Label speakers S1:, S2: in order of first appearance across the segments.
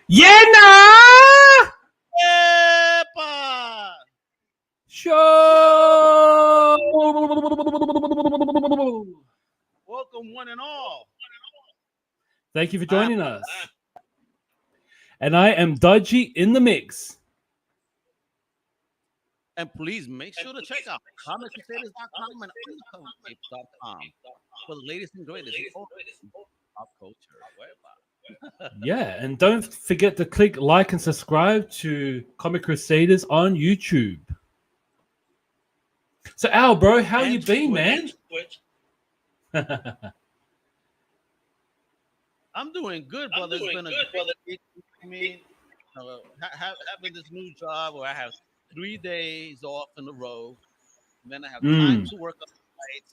S1: Yea-nah!
S2: Wepa!
S1: Show!
S2: Welcome, one and all.
S1: Thank you for joining us. And I am Dodgy in the mix.
S2: And please make sure to check out ComicCrusaders.com and Ultraverse.com for the latest and greatest in pop culture.
S1: Yeah, and don't forget to click like and subscribe to Comic Crusaders on YouTube. So, Al, bro, how you been, man?
S2: I'm doing good, brother. It's been a good week for me. Having this new job where I have 3 days off in a row, and then I have time to work on nights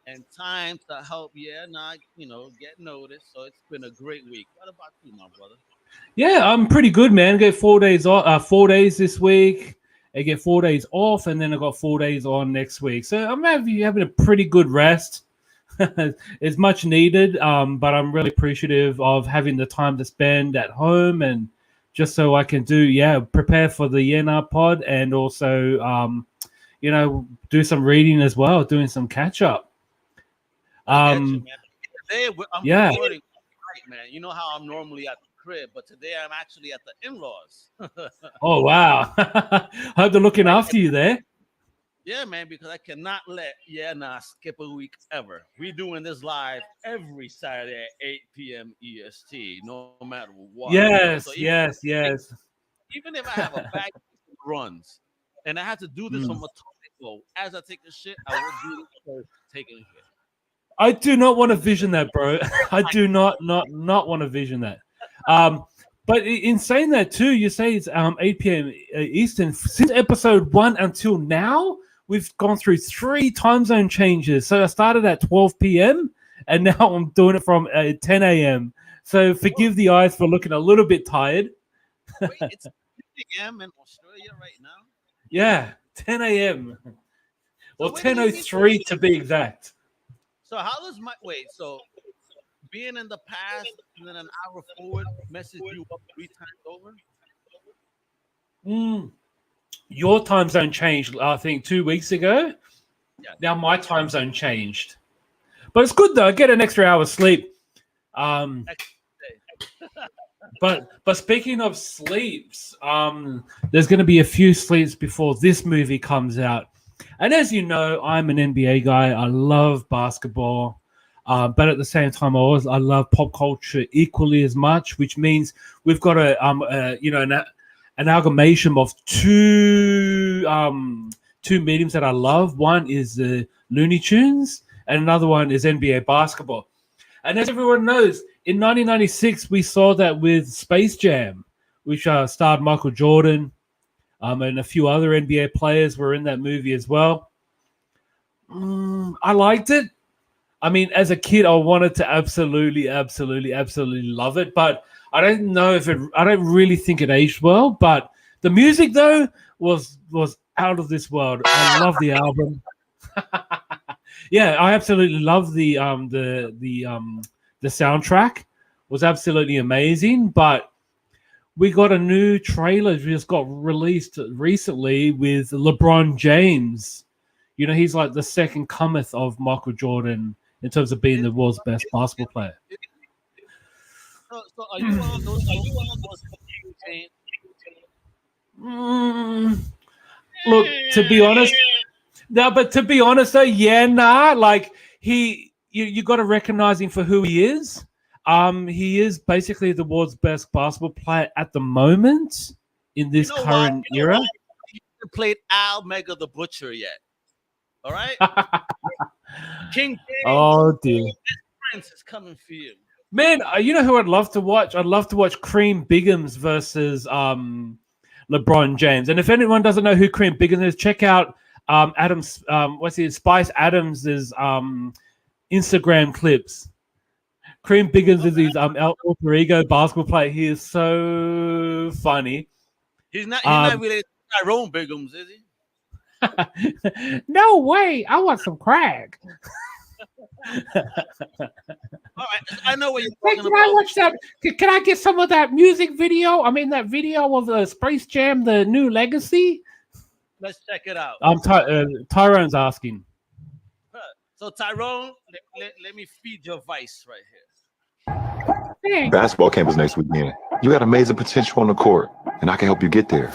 S2: and time to help, get noticed. So it's been a great week. What about you, my brother?
S1: Yeah, I'm pretty good, man. I get 4 days off, 4 days this week. I get 4 days off, and then I got 4 days on next week. So I'm having a pretty good rest. It's much needed, but I'm really appreciative of having the time to spend at home and just so I can prepare for the yea-nah pod and also, do some reading as well, doing some catch up.
S2: Today, I'm recording right, man. You know how I'm normally at the crib, but today I'm actually at the in-laws.
S1: Oh, wow. Hope they're looking after you there.
S2: Yeah, man, because I cannot let yea-nah skip a week ever. We're doing this live every Saturday at 8 p.m. EST, no matter what.
S1: Yes,
S2: so
S1: yes.
S2: Even if I have a bag of runs and I have to do this from a toilet bowl, as I take a shit, I will do it first taking a shit.
S1: I do not want to vision that, bro. I do not want to vision that. But in saying that too, you say it's 8 p.m. Eastern. Since episode 1 until now, we've gone through 3 time zone changes. So I started at 12 p.m. and now I'm doing it from 10 a.m. So forgive the eyes for looking a little bit tired.
S2: Wait, it's 10 a.m. in Australia right now?
S1: Yeah, 10 a.m. Or 10:03 to be exact.
S2: So how does so being in the past and then an hour forward messes you up 3 times over?
S1: Your time zone changed, I think, 2 weeks ago.
S2: Yeah.
S1: Now my time zone changed. But it's good, though. I get an extra hour of sleep. But speaking of sleeps, there's going to be a few sleeps before this movie comes out. And as you know, I'm an NBA guy. I love basketball. But at the same time, I love pop culture equally as much, which means we've got an amalgamation of two mediums that I love. One is the Looney Tunes, and another one is NBA basketball. And as everyone knows, in 1996, we saw that with Space Jam, which starred Michael Jordan, and a few other NBA players were in that movie as well. I liked it. I mean, as a kid, I wanted to absolutely love it, but I don't know if I don't really think it aged well. But the music, though, was out of this world. I love the album. Yeah, I absolutely love the soundtrack. Was absolutely amazing. But we got a new trailer just got released recently with LeBron James. You know, he's like the second cometh of Michael Jordan in terms of being the world's best basketball player.
S2: So are you one of those?
S1: Look, to be honest, though, yea-nah, like you got to recognize him for who he is. He is basically the world's best basketball player at the moment in this current era.
S2: He hasn't played Al Mega the Butcher yet. All right, King James.
S1: Oh dear,
S2: Prince is coming for you,
S1: man. You know who I'd love to watch? I'd love to watch Cream Biggums versus LeBron James. And if anyone doesn't know who Cream Biggums is, check out Spice Adams's Instagram clips. Cream Biggums is his alter ego basketball player. He is so funny.
S2: He's not related to Tyrone Biggums, is he?
S1: No way. I want some crack.
S2: All right, I know what you're
S1: Hey,
S2: talking
S1: can I
S2: about.
S1: watch that? Can I get some of that music video? I mean, that video of the Space Jam, the new legacy.
S2: Let's check it out.
S1: Tyrone's asking.
S2: So Tyrone, let me feed your vice right here.
S1: Hey,
S3: Basketball camp is next weekend. You got amazing potential on the court, and I can help you get there.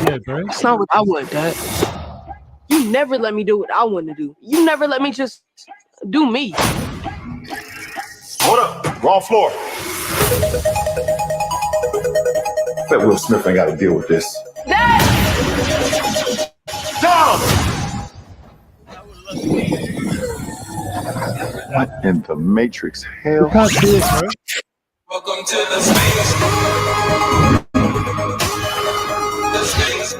S1: yeah, bro.
S4: It's not what I want, Dad. You never let me do what I want to do. You never let me just do me.
S3: Hold up, wrong floor. Bet Will Smith ain't got to deal with this.
S4: Dad!
S3: Down! What in the Matrix hell?
S1: You can't see it, bro.
S5: Welcome to the space. The space.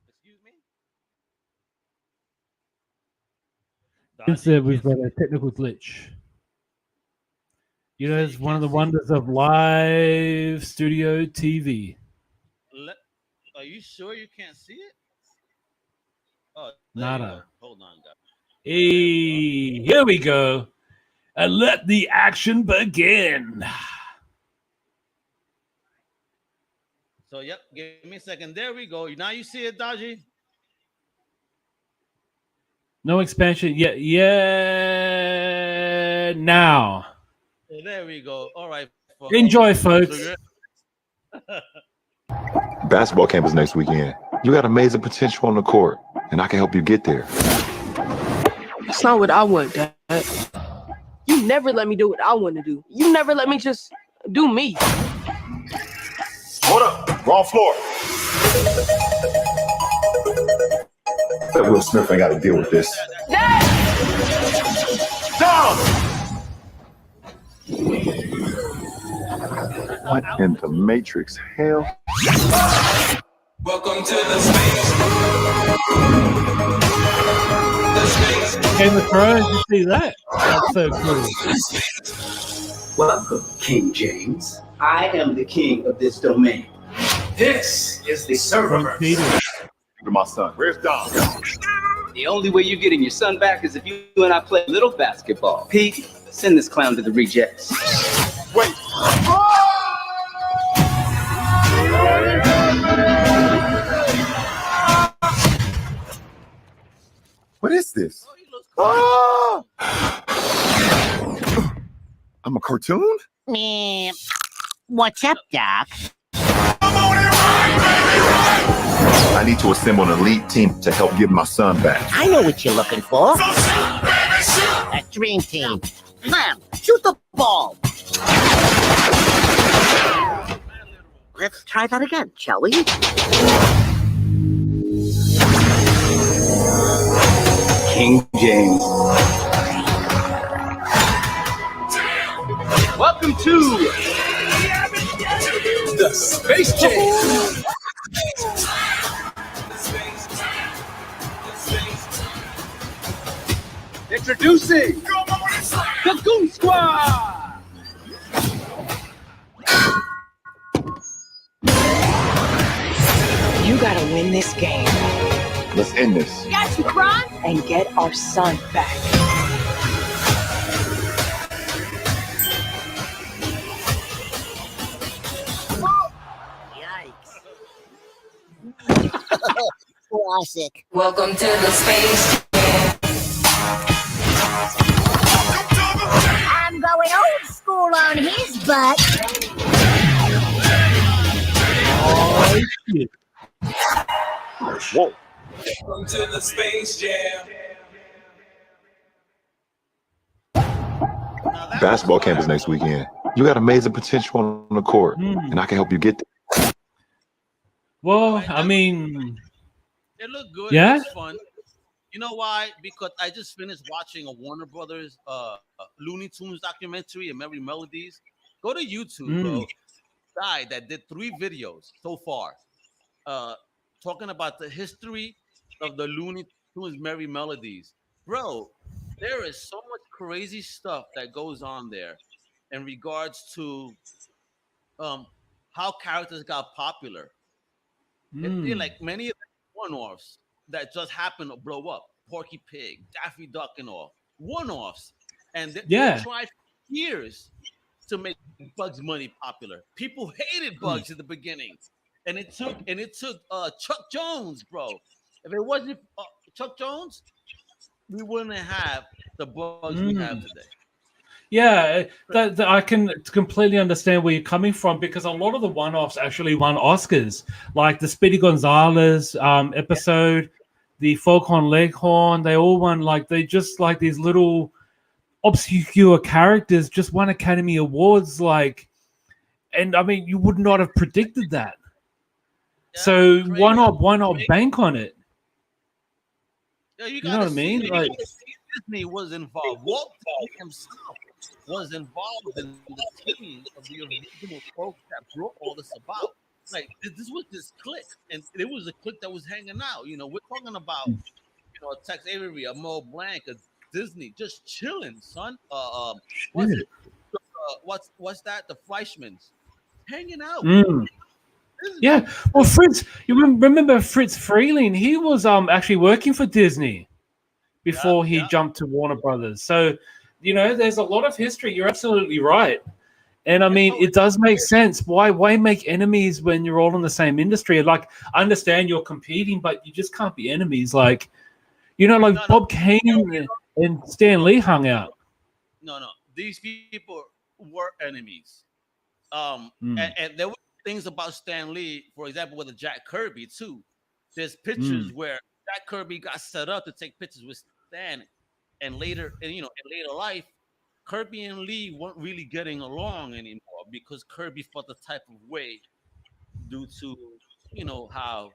S2: Excuse me?
S1: Instead, we've got a technical glitch. You know, it's one of the wonders of live studio TV.
S2: Are you sure you can't see it? Oh,
S1: Nada.
S2: Hold on, guys.
S1: Hey, here we go. And let the action begin.
S2: So, yep, give me a second. There we go. Now you see it, Dodgy?
S1: No expansion yet. Yeah, now.
S2: So there we go. All right.
S1: Enjoy, folks.
S3: Basketball camp is next weekend. You got amazing potential on the court, and I can help you get there.
S4: It's not what I want, Dad. You never let me do what I want to do. You never let me just do me.
S3: Hold up, wrong floor. Bet Will Smith ain't got to deal with this.
S4: Dad!
S3: Down! What in the Matrix hell?
S5: Welcome to the space. The space.
S1: Game of Thrones, you see that? That's so cool.
S6: Welcome, King James. I am the king of this domain. This is the server.
S3: My son, where's Dom?
S6: The only way you're getting your son back is if you and I play a little basketball. Pete, send this clown to the rejects.
S3: Wait. What is this?
S2: Oh,
S3: I'm a cartoon?
S7: Me. What's up, Doc?
S3: I need to assemble an elite team to help get my son back.
S7: I know what you're looking for. A dream team. Lamb, shoot the ball. Let's try that again, shall we?
S6: King James. Welcome to the Space Jam. Introducing the Goon Squad.
S8: You gotta win this game.
S3: Let's end this.
S8: Got you, Kron? And get our son back.
S7: Yikes. Classic.
S9: Welcome to the space.
S7: I'm going old school on his butt.
S1: Oh, shit.
S3: Whoa.
S5: Welcome to the Space Jam.
S3: Basketball camp is next weekend. You got amazing potential on the court, and I can help you get there.
S1: Well, I mean,
S2: it looked good.
S1: Yeah?
S2: It was fun. You know why? Because I just finished watching a Warner Brothers Looney Tunes documentary and Merry Melodies. Go to YouTube, bro. Guy that did 3 videos so far, talking about the history of the Looney Tunes Merry Melodies. Bro, there is so much crazy stuff that goes on there in regards to how characters got popular. They're like many of the one-offs that just happened to blow up. Porky Pig, Daffy Duck, and all one-offs, and they tried for years to make Bugs Bunny popular. People hated Bugs in the beginning, and it took Chuck Jones, bro. If it wasn't Chuck Jones, we wouldn't have the Bugs we have today.
S1: Yeah, that I can completely understand where you're coming from, because a lot of the one-offs actually won Oscars, like the Speedy Gonzalez episode, the Falcon Leghorn. They all won, like they just like these little obscure characters just won Academy Awards, like, and I mean you would not have predicted that. Yeah, so why not bank on it?
S2: Yeah, you
S1: know what I mean? Like
S2: Disney was involved. Walt Disney himself was involved in the team of the original folks that brought all this about. Like this was this clique, and it was a clique that was hanging out. You know, we're talking about a Tex Avery, a Mo Blanc, a Disney, just chilling, son. What's that? The Fleischmans hanging out.
S1: Yeah, well, Fritz, you remember Fritz Freeling? He was actually working for Disney before he jumped to Warner Brothers. So, there's a lot of history. You're absolutely right. And I mean, it does make sense. Why make enemies when you're all in the same industry? Like, I understand you're competing, but you just can't be enemies. Like, Bob Kane and Stan Lee hung out.
S2: No. These people were enemies. And there were things about Stan Lee, for example, with Jack Kirby too. There's pictures where Jack Kirby got set up to take pictures with Stan, and later, in later life, Kirby and Lee weren't really getting along anymore because Kirby felt the type of way due to how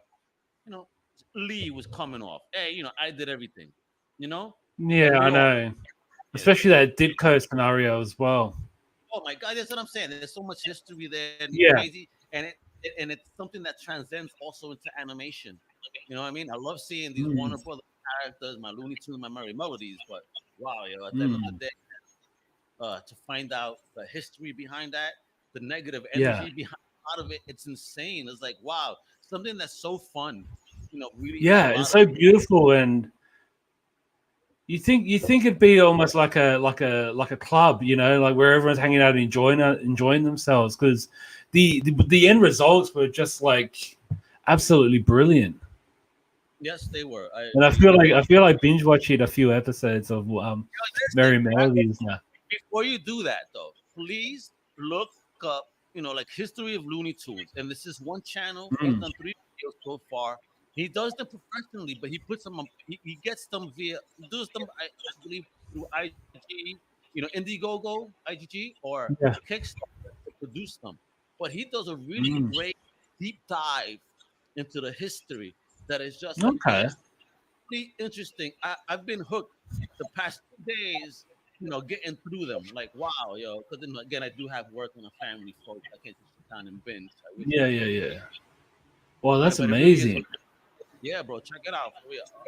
S2: Lee was coming off. Hey, I did everything.
S1: Yeah, I know. Especially that Ditko scenario as well.
S2: Oh my God, that's what I'm saying. There's so much history there. And crazy, and it's something that transcends also into animation. You know what I mean? I love seeing these Warner Brothers characters, my Looney Tunes, my Merry Melodies. But wow, at the end of the day, to find out the history behind that, the negative energy behind a lot of it, it's insane. It's like, wow, something that's so fun. Really.
S1: Yeah, it's so beautiful, and you think it'd be almost like a club, like where everyone's hanging out and enjoying themselves, because the end results were just like absolutely brilliant.
S2: Yes, they were.
S1: And I feel like binge watching a few episodes of Merry Melodies now.
S2: Before you do that, though, please look up, like History of Looney Tunes, and this is one channel. He's done 3 videos so far. He does them professionally, but he puts them on. He gets them I believe, through IG, Indiegogo, IGG, or Kickstarter to produce them. But he does a really great deep dive into the history that is just really interesting. I've been hooked the past 2 days, getting through them. Like, wow, because then again, I do have work and a family, folks. I can't just sit down and binge.
S1: Yeah. Well, that's amazing.
S2: Yeah, bro, check it out.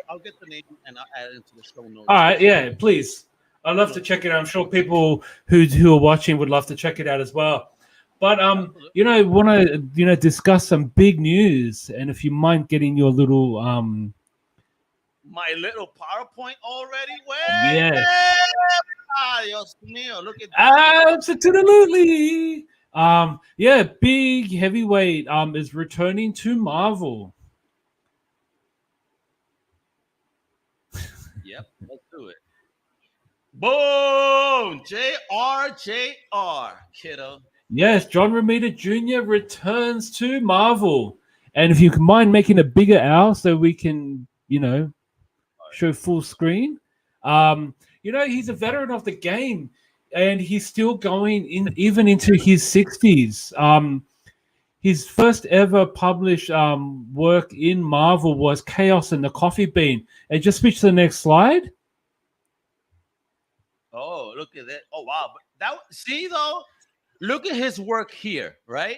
S2: I'll get the name and I'll add it into the show notes.
S1: All right, yeah, please. I'd love to check it out. I'm sure people who are watching would love to check it out as well. But want to discuss some big news, and if you mind getting your little
S2: my little PowerPoint already. Dios mío, look at that.
S1: Absolutely. Big heavyweight is returning to Marvel.
S2: Yep, let's do it. Boom! JR, kiddo.
S1: Yes, John Romita Jr. returns to Marvel. And if you can mind making a bigger owl so we can, show full screen. He's a veteran of the game, and he's still going even into his 60s. His first ever published work in Marvel was Chaos and the Coffee Bean. And just switch to the next slide.
S2: Oh, look at that. Oh, wow. Though, look at his work here, right?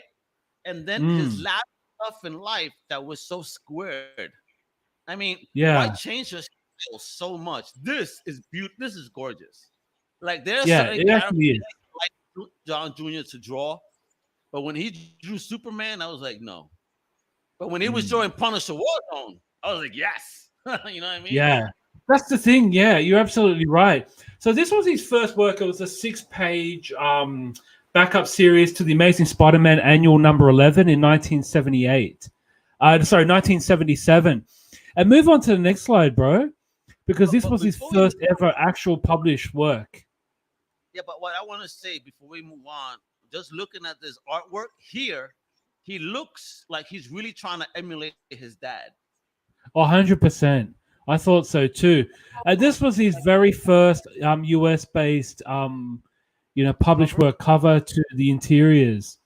S2: And then his last stuff in life that was so squared. I mean, why change your style so much? This is beautiful. This is gorgeous. Like, there's certain characters like John Jr. to draw. But when he drew Superman, I was like, no. But when he was drawing Punisher Warzone, I was like, yes. You know what I mean?
S1: Yeah. That's the thing. Yeah, you're absolutely right. So this was his first work. It was a 6-page backup series to the Amazing Spider-Man annual number 11 in 1978. 1977. And move on to the next slide, bro, because this was his first ever actual published work.
S2: Yeah, but what I want to say before we move on, just looking at this artwork here, he looks like he's really trying to emulate his dad.
S1: 100%. I thought so too. This was his very first US-based, published work cover to the interiors.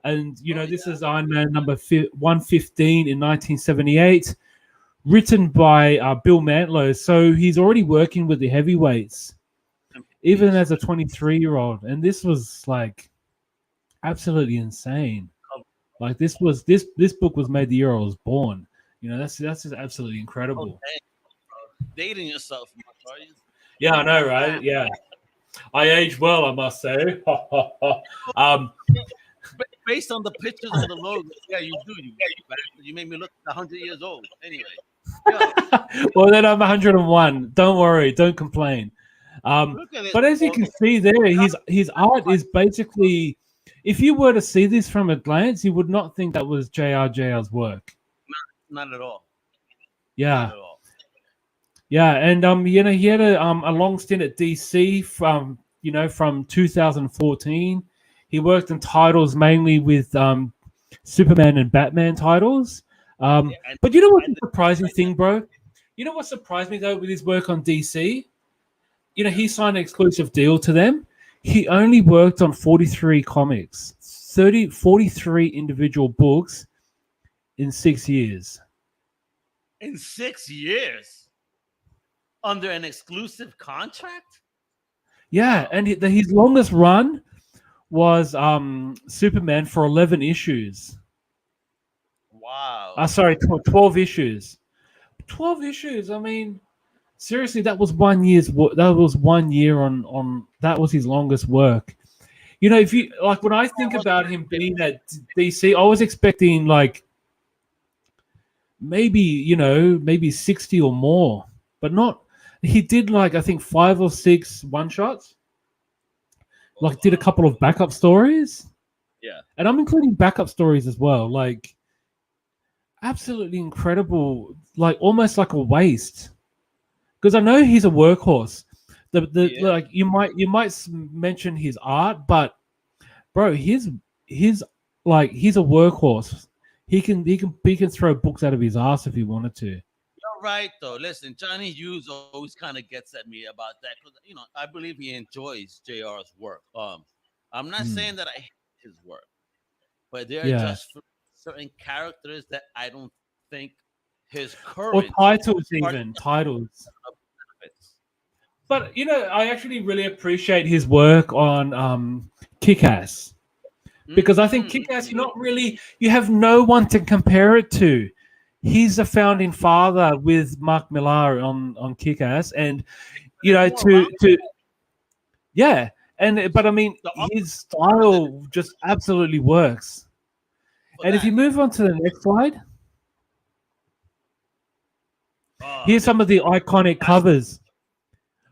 S1: And, this is Iron Man number 115 in 1978, written by Bill Mantlo. So he's already working with the heavyweights, even as a 23-year-old. And this was like absolutely insane. Like this book was made the year I was born. That's just absolutely incredible.
S2: Dating yourself, are you?
S1: Yeah, I know, right? Yeah. I age well, I must say.
S2: Based on the pictures on the logo, yeah, you do. You made me look 100 years old. Anyway. Yeah.
S1: Well, then I'm 101. Don't worry. Don't complain. But as you can see there, his art is basically, if you were to see this from a glance, you would not think that was JR's work.
S2: Not at all.
S1: Yeah.
S2: Not at all.
S1: Yeah, and he had a long stint at DC from 2014. He worked in titles mainly with Superman and Batman titles. But you know what's the surprising thing, bro? You know what surprised me though with his work on DC? He signed an exclusive deal to them. He only worked on 43 comics, 43 individual books in 6 years.
S2: In 6 years? Under an exclusive contract?
S1: Yeah, and his longest run was Superman for 11 issues.
S2: Wow.
S1: Sorry, 12 issues. 12 issues. I mean, seriously, that was 1 year's. That was 1 year on. That was his longest work. If you like, when I think about him being at DC, I was expecting like maybe 60 or more, but not. He did like I think 5 or 6 one-shots. Like did a couple of backup stories.
S2: Yeah. And
S1: I'm including backup stories as well. Like absolutely incredible, like almost like a waste. Because I know he's a workhorse. Like you might mention his art, but bro, he's like he's a workhorse. He can throw books out of his ass if he wanted to.
S2: Right though. Listen, Johnny Hughes always kind of gets at me about that because I believe he enjoys JR's work. I'm not saying that I hate his work, but there are just certain characters that I don't think his current
S1: or titles. But I actually really appreciate his work on Kick-Ass because I think Kick-Ass you have no one to compare it to. He's a founding father with Mark Millar on Kick-Ass, and but I mean his style just absolutely works. And if you move on to the next slide, here's some of the iconic covers.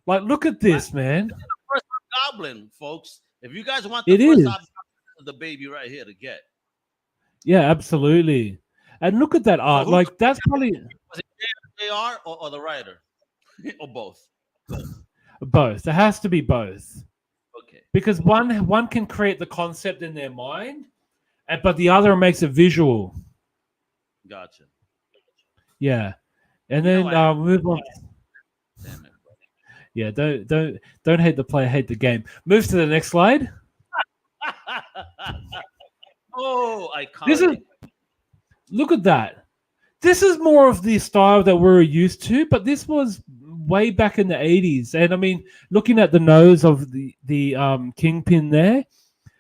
S1: Like, look at this, man.
S2: This is the first Goblin, folks. If you guys want the first Goblin, the baby right here to get.
S1: Yeah, absolutely. And look at that art. Like that's probably
S2: was it JR or the writer? Or both?
S1: Both. It has to be both.
S2: Okay.
S1: Because one can create the concept in their mind, but the other makes it visual.
S2: Gotcha.
S1: Yeah. And then move on.
S2: Damn it, bro.
S1: Yeah, don't hate the player, hate the game. Move to the next slide.
S2: Oh, iconic.
S1: Look at that. This is more of the style that we're used to, but this was way back in the 80s. And I mean, looking at the nose of the Kingpin there,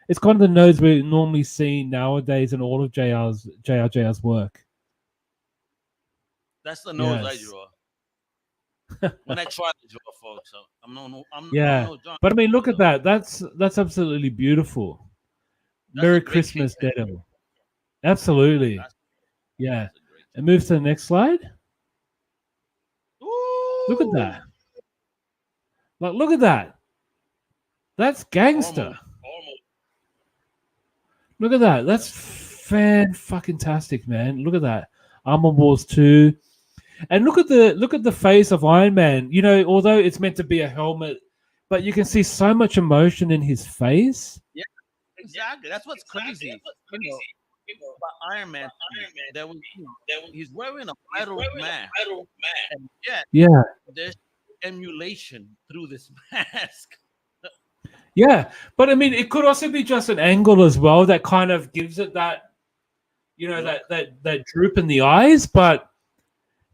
S1: it's kind of the nose we normally see nowadays in all of JR's work.
S2: That's the nose I draw. When I try to draw, folks, so I'm no John.
S1: But I mean, look at that. That's absolutely beautiful. Merry Christmas, Daredevil. Absolutely. Yeah. And move to the next slide.
S2: Ooh,
S1: Look at that. Like, look at that. That's gangster. Look at that. That's fan-fucking-tastic, man. Look at that. Armor Wars 2. And look at the face of Iron Man. You know, although it's meant to be a helmet, but you can see so much emotion in his face.
S2: Yeah, exactly. That's what's crazy. You know, about Iron Man, he's wearing a metal mask. And yet, there's emulation through this mask.
S1: Yeah, but I mean, it could also be just an angle as well that kind of gives it that, you know, that droop in the eyes. But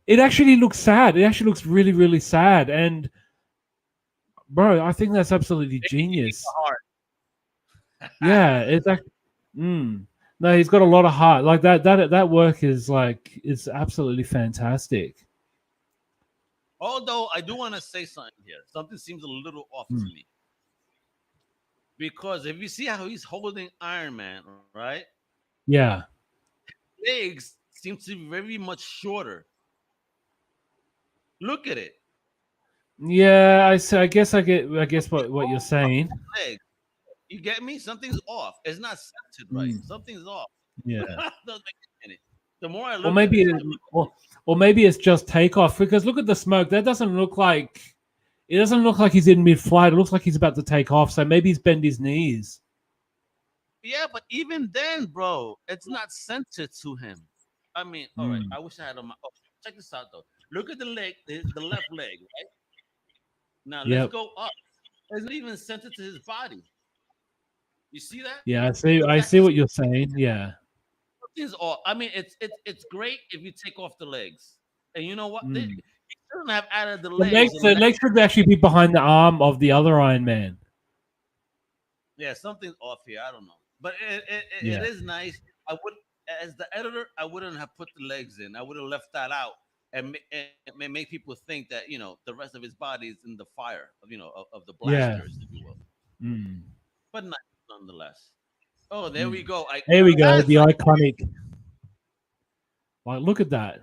S1: it actually looks sad. It actually looks really, really sad. And bro, I think that's absolutely genius. Yeah, it's actually. No, he's got a lot of heart. Like that work is absolutely fantastic.
S2: Although I do want to say something here. Something seems a little off to me. Because if you see how he's holding Iron Man, right?
S1: Yeah.
S2: Legs seem to be very much shorter. Look at it.
S1: Yeah, I guess what you're saying.
S2: Legs. You get me? Something's off. It's not centered right. Something's off.
S1: Yeah.
S2: The more I look,
S1: or maybe it's just takeoff, because look at the smoke. That doesn't look like. It doesn't look like he's in mid-flight. It looks like he's about to take off. So maybe he's bent his knees.
S2: Yeah, but even then, bro, it's not centered to him. I mean, all right. I wish I had on my. Oh, check this out though. Look at the leg, the left leg, right? Now let's go up. It's not even centered to his body. You see that?
S1: Yeah, I see what you're saying. Yeah.
S2: Something's off. I mean, it's great if you take off the legs, and you know what? They shouldn't have added the legs.
S1: The legs should actually be behind the arm of the other Iron Man.
S2: Yeah, something's off here. I don't know, but it is nice. I would, as the editor, I wouldn't have put the legs in. I would have left that out and make people think that, you know, the rest of his body is in the fire of, you know, of the blasters, if you will. But nonetheless. Oh, there we go.
S1: There we go. The iconic. Like, look at that.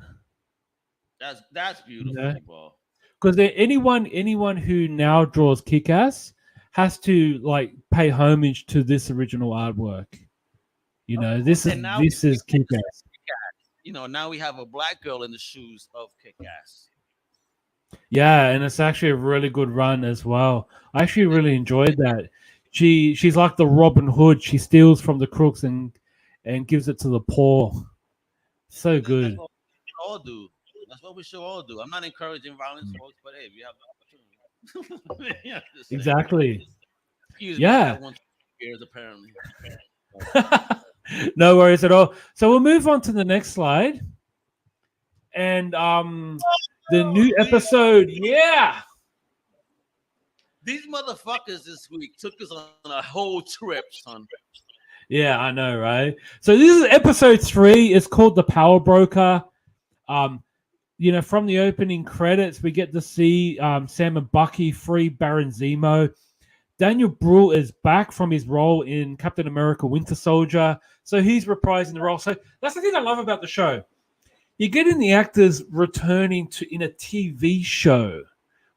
S2: That's beautiful, bro.
S1: Because anyone who now draws Kick-Ass has to like pay homage to this original artwork. You know, this is Kick-Ass. You
S2: know, now we have a black girl in the shoes of Kick-Ass.
S1: Yeah, and it's actually a really good run as well. I actually really enjoyed that. She's like the Robin Hood. She steals from the crooks and gives it to the poor. So good.
S2: That's what we all do. That's what we should all do. I'm not encouraging violence, folks, but hey, if you have the opportunity.
S1: Exactly.
S2: Excuse me, I want years apparently.
S1: No worries at all. So we'll move on to the next slide. And the new episode,
S2: These motherfuckers this week took us on a whole trip, son.
S1: Yeah, I know, right? So this is episode 3. It's called The Power Broker. You know, from the opening credits, we get to see Sam and Bucky free Baron Zemo. Daniel Bruhl is back from his role in Captain America Winter Soldier. So he's reprising the role. So that's the thing I love about the show. You're getting the actors returning in a TV show,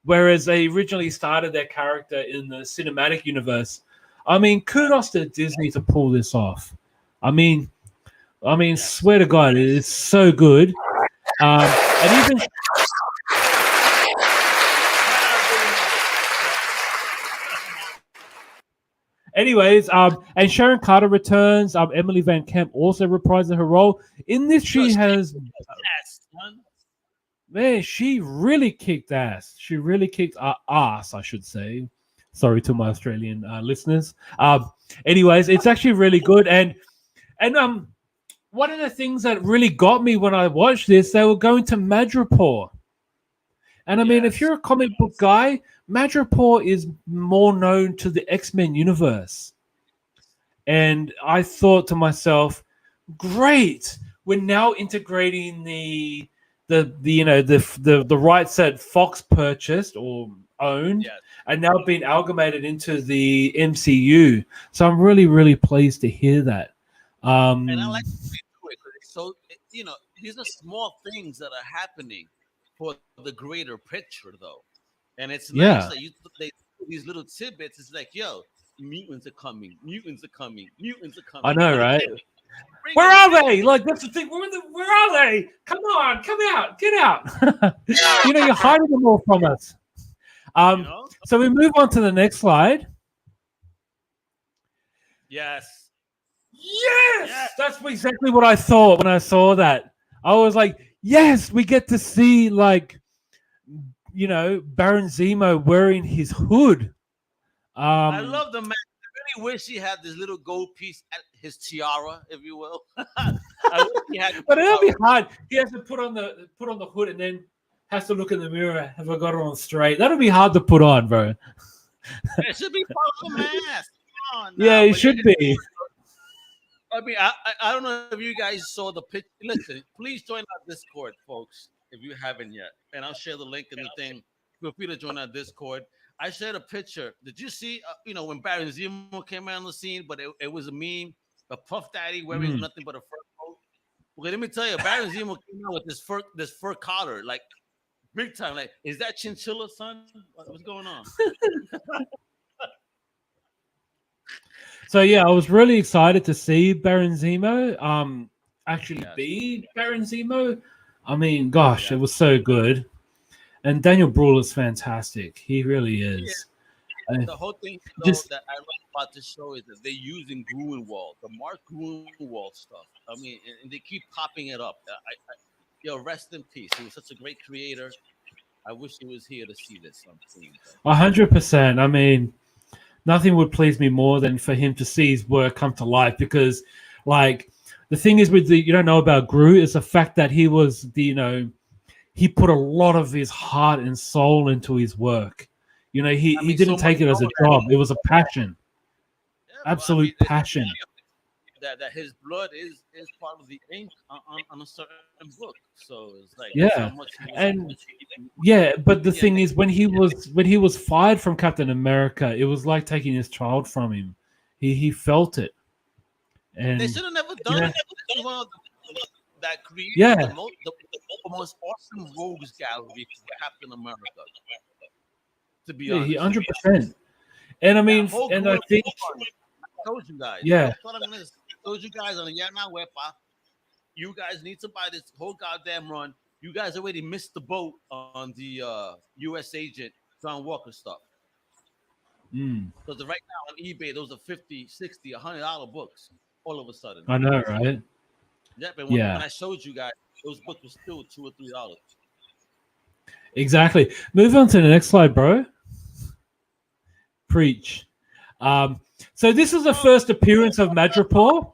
S1: whereas they originally started their character in the cinematic universe. I mean, kudos to Disney to pull this off. I mean, swear to God, it is so good. And even anyways, and Sharon Carter returns. Emily Van Camp also reprises her role. In this, she has man, she really kicked ass. She really kicked ass, I should say. Sorry to my Australian listeners. Anyways, it's actually really good. And one of the things that really got me when I watched this, they were going to Madripoor. And I mean, if you're a comic book guy, Madripoor is more known to the X-Men universe. And I thought to myself, great, we're now integrating the rights that Fox purchased or owned and now being amalgamated into the MCU. So I'm really, really pleased to hear that.
S2: And I like to do it because so, you know, these are small things that are happening for the greater picture, though. And it's
S1: Yeah.
S2: nice that they these little tidbits. It's like, yo, mutants are coming, mutants are coming, mutants are coming.
S1: I know, right?
S2: Bring
S1: Where
S2: it.
S1: are they? Like, that's the thing. Where are they? Come on, come out, get out. You know, you're hiding them all from us.
S2: You know?
S1: So we move on to the next slide.
S2: Yes.
S1: Yes! That's exactly what I thought when I saw that. I was like, yes, we get to see, like, you know, Baron Zemo wearing his hood.
S2: I love the man. I really wish he had this little gold piece at his tiara, if you will. I wish he had.
S1: But it'll be hard. He has to put on the hood and then has to look in the mirror. Have I got it on straight? That'll be hard to put on, bro.
S2: It should be part of the mask. Come on,
S1: Yeah, it should be.
S2: I mean, I don't know if you guys saw the picture. Listen, please join our Discord, folks, if you haven't yet. And I'll share the link in the thing. Feel free to join our Discord. I shared a picture. Did you see, when Baron Zemo came out on the scene, but it was a meme, a Puff Daddy wearing nothing but a fur coat? Well, let me tell you, Baron Zemo came out with this fur collar, like big time. Like, is that chinchilla, son? What's going on?
S1: So yeah, I was really excited to see Baron Zemo actually be Baron Zemo. I mean, gosh, it was so good. And Daniel Bruhl is fantastic. He really is.
S2: Yeah. The whole thing that I like about this show is that they're using Gruenwald, the Mark Gruenwald stuff. I mean, and they keep popping it up. Rest in peace. He was such a great creator. I wish he was here to see this.
S1: 100%. I mean, nothing would please me more than for him to see his work come to life, because, like, the thing is with you don't know about Gru is the fact that he was he put a lot of his heart and soul into his work. You know, he didn't take it as a job. It was a passion. Absolute passion.
S2: That his blood is part of the ink on a certain book. So it's like
S1: but the thing is, when he was fired from Captain America, it was like taking his child from him. He felt it. And
S2: they should have never done it. That created the most awesome rogues gallery for Captain America. To be honest,
S1: 100%. And I mean, and I think
S2: I told you guys.
S1: Yeah.
S2: I told you guys on the yea-nah Wepa, you guys need to buy this whole goddamn run. You guys already missed the boat on the U.S. agent John Walker stuff. Because right now on eBay, those are $50, $60, $100 books all of a sudden.
S1: I know, right?
S2: Yeah, but when I showed you guys, those books were still $2 or $3.
S1: Exactly. Move on to the next slide, bro. Preach. So this is the first appearance of Madripoor.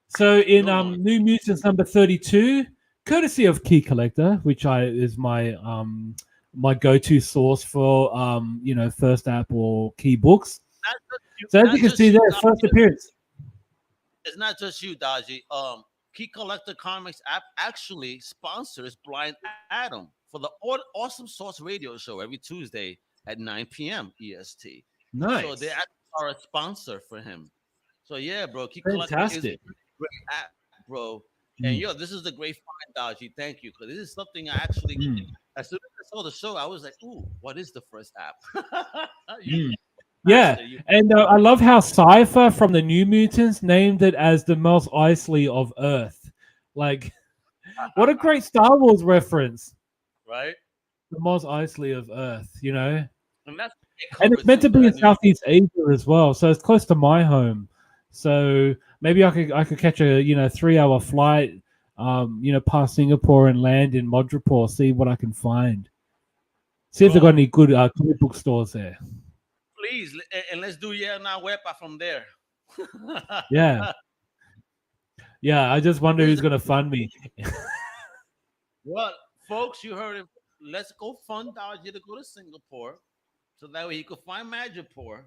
S1: So in New Mutants number 32, courtesy of Key Collector, which is my my go-to source for first app or key books. So as you can see there, first appearance.
S2: It's not just you, Dodgy. Key Collector Comics app actually sponsors Blind Adam for the Awesome Source radio show every Tuesday at 9 p.m. EST.
S1: Nice.
S2: So they are a sponsor for him. So yeah, bro. Key Collector is a great app, bro. And this is a great find, Dodgy. Thank you, because this is something I actually. As soon as I saw the show, I was like, "Ooh, what is the first app?"
S1: Yeah, and I love how Cypher from the New Mutants named it as the Mos Eisley of Earth. Like, what a great Star Wars reference,
S2: right?
S1: The Mos Eisley of Earth, And
S2: it's
S1: meant to be in Southeast Asia as well, so it's close to my home. So maybe I could catch a 3-hour flight, past Singapore and land in Madripoor, see what I can find. See if they've got any good comic book stores there.
S2: Please, and let's do yea-nah Wepa from there.
S1: Yeah. I just wonder who's gonna fund me.
S2: Well, folks, you heard it. Let's go fund Dodgy to go to Singapore, so that way he could find Madripoor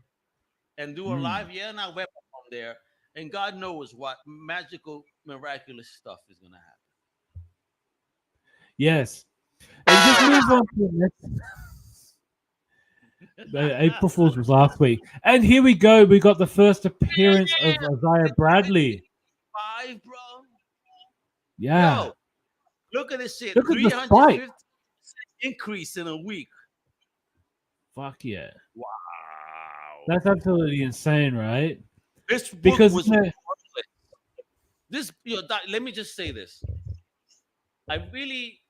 S2: and do a live yea-nah Wepa from there. And God knows what magical, miraculous stuff is gonna happen.
S1: Yes. And just move on to the next. April Fool's was last week. And here we go. We got the first appearance of Isaiah Bradley.
S2: 5, bro.
S1: Yeah.
S2: Yo, look at this shit.
S1: Look at the spike.
S2: increase in a week.
S1: Fuck yeah.
S2: Wow.
S1: That's absolutely insane, right?
S2: This book
S1: Because
S2: was worthless. This, let me just say this. I really,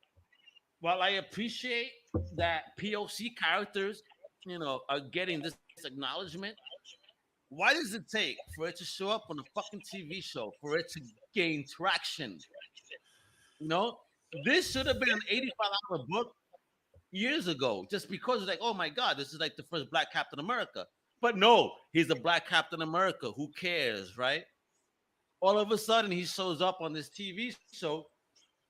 S2: while I appreciate that POC characters, are getting this acknowledgement, why does it take for it to show up on a fucking TV show for it to gain traction? This should have been an $85 book years ago, just because it's like, oh my God, this is like the first Black Captain America. But no, he's a Black Captain America. Who cares, right? All of a sudden, he shows up on this TV show.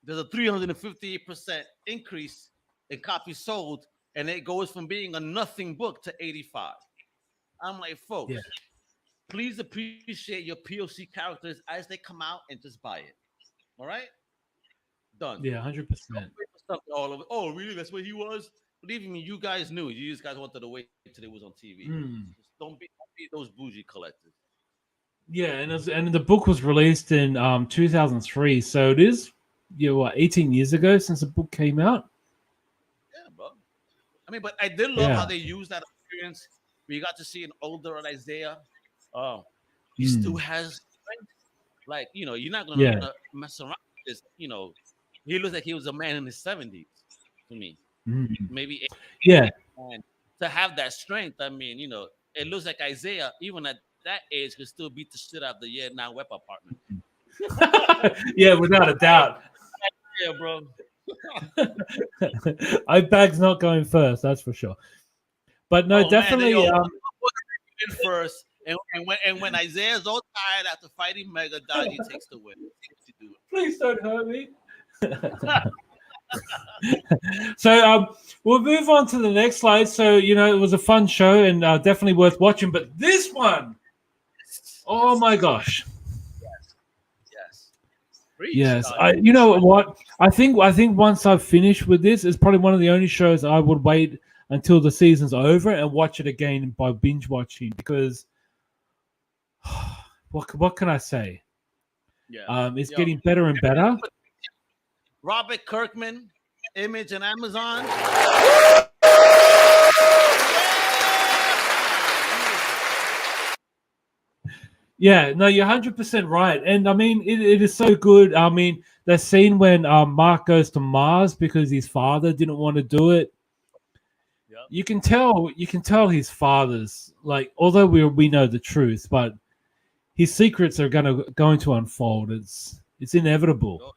S2: There's a 358% increase in copies sold, and it goes from being a nothing book to 85. I'm like, folks, please appreciate your POC characters as they come out and just buy it. All right? Done.
S1: Yeah, 100%.
S2: All of it. Oh, really? That's what he was? Believe me, you guys knew. You guys wanted to wait until it was on TV. Just don't be those bougie collectors.
S1: Yeah, and the book was released in 2003, so it is 18 years ago since the book came out.
S2: Yeah, bro. I mean, but I did love how they used that experience. We got to see an older Isaiah. He still has strength. Like, you're not gonna mess around with this. He looks like he was a man in his 70s to me. Maybe 80s.
S1: Yeah.
S2: And to have that strength, I mean, it looks like Isaiah, even at that age, could still beat the shit out of the yea-nah Wepa partner.
S1: Yeah, without a doubt.
S2: Yeah, bro.
S1: Bag's not going first, that's for sure. But no, definitely.
S2: Man, first, and when Isaiah's all tired after fighting Mega, Dodgy takes the win.
S1: Please don't hurt me. So we'll move on to the next slide. So it was a fun show and definitely worth watching. But this one, oh my gosh. Yes, you know what? I think once I've finished with this, it's probably one of the only shows I would wait until the season's over and watch it again by binge watching, because what can I say?
S2: Yeah,
S1: it's getting better and better.
S2: Robert Kirkman, Image, and Amazon.
S1: Yeah, no, you're 100% right. And I mean, it is so good. I mean, the scene when Mark goes to Mars because his father didn't want to do it. Yep. You can tell his father's, like, although we know the truth, but his secrets are going to unfold. It's inevitable.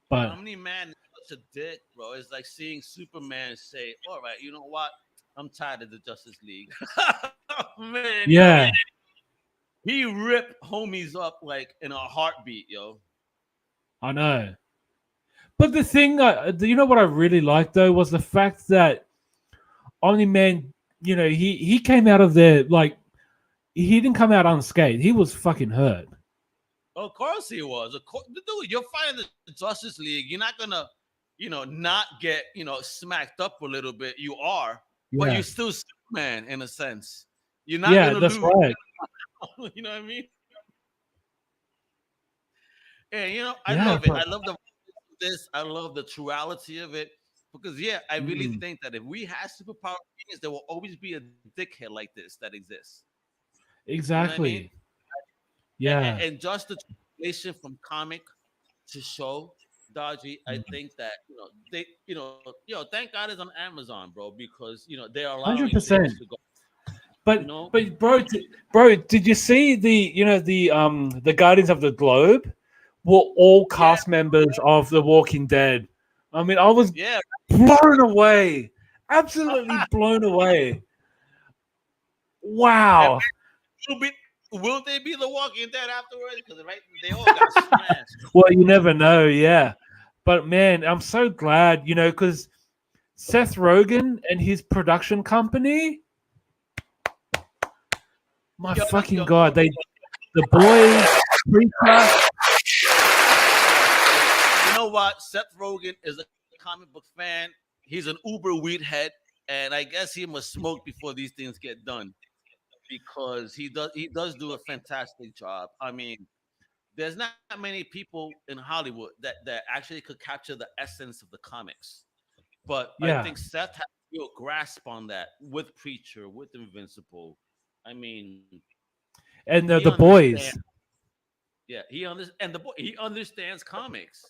S1: But
S2: how many man is such a dick, bro? It's like seeing Superman say, all right, you know what? I'm tired of the Justice League. Man.
S1: Yeah.
S2: Man. He ripped homies up like in a heartbeat, yo.
S1: I know. But the thing, you know what I really liked, though, was the fact that Omni-Man, he came out of there, like, he didn't come out unscathed. He was fucking hurt.
S2: Of course he was. Of course, dude, you're fighting the Justice League. You're not gonna, not get, smacked up a little bit. You are, but you're still Superman in a sense. You're not gonna
S1: that's
S2: lose.
S1: right.
S2: You know what I mean? Yeah, I love it. I love this. I love the truality of it, because I really think that if we had superpower beings, there will always be a dickhead like this that exists.
S1: Exactly.
S2: You know what I mean?
S1: Yeah.
S2: And just the translation from comic to show, Dodgy, I think that they thank God it's on Amazon, bro, because they are allowing
S1: 100%.
S2: things to go.
S1: But bro, did you see the Guardians of the Globe were all cast members of The Walking Dead? I mean, I was blown away, absolutely blown away. Wow.
S2: Will they be The Walking Dead afterwards? Because they all got smashed.
S1: Well, you never know, yeah. But man, I'm so glad, because Seth Rogen and his production company. My fucking God, the boys, Preacher.
S2: You know what? Seth Rogen is a comic book fan. He's an uber weed head, and I guess he must smoke before these things get done, because he does do a fantastic job. I mean, there's not many people in Hollywood that actually could capture the essence of the comics. But
S1: Yeah.
S2: I think Seth has a real grasp on that with Preacher, with Invincible. I mean,
S1: And
S2: he
S1: the boys.
S2: understands. Yeah, he understands comics.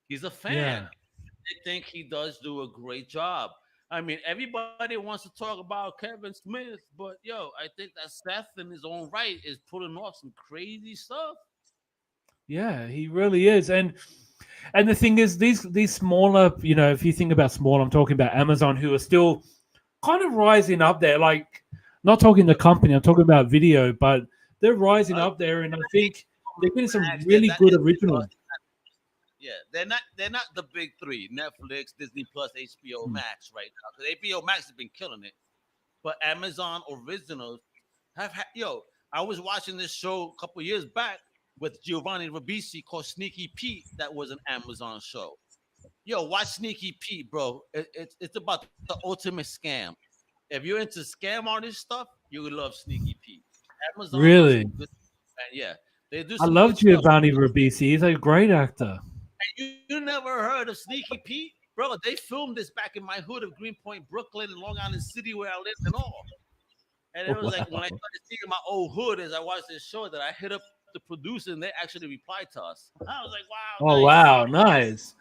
S2: He's a fan.
S1: Yeah.
S2: I think he does do a great job. I mean, everybody wants to talk about Kevin Smith, but yo, I think that Seth in his own right is pulling off some crazy stuff.
S1: Yeah, he really is. And the thing is, these smaller, if you think about small, I'm talking about Amazon, who are still kind of rising up there. Like, not talking the company, I'm talking about video, but they're rising up there, and I think they're getting some really good originals.
S2: Yeah, they're not the big three: Netflix, Disney Plus, HBO Max right now. Because HBO Max has been killing it, but Amazon originals have had. Yo, I was watching this show a couple years back with Giovanni Ribisi called Sneaky Pete. That was an Amazon show. Yo, watch Sneaky Pete, bro. It's about the ultimate scam. If you're into scam artist stuff, you would love Sneaky Pete. Amazon
S1: Really?
S2: Yeah, they do.
S1: I
S2: Some
S1: love
S2: good stuff.
S1: Giovanni Ribisi. He's a great actor.
S2: You never heard of Sneaky Pete? Bro, they filmed this back in my hood of Greenpoint, Brooklyn, and Long Island City where I lived and all. And it was like when I started seeing my old hood as I watched this show that I hit up the producer and they actually replied to us. I was like, wow.
S1: Oh, wow. Nice.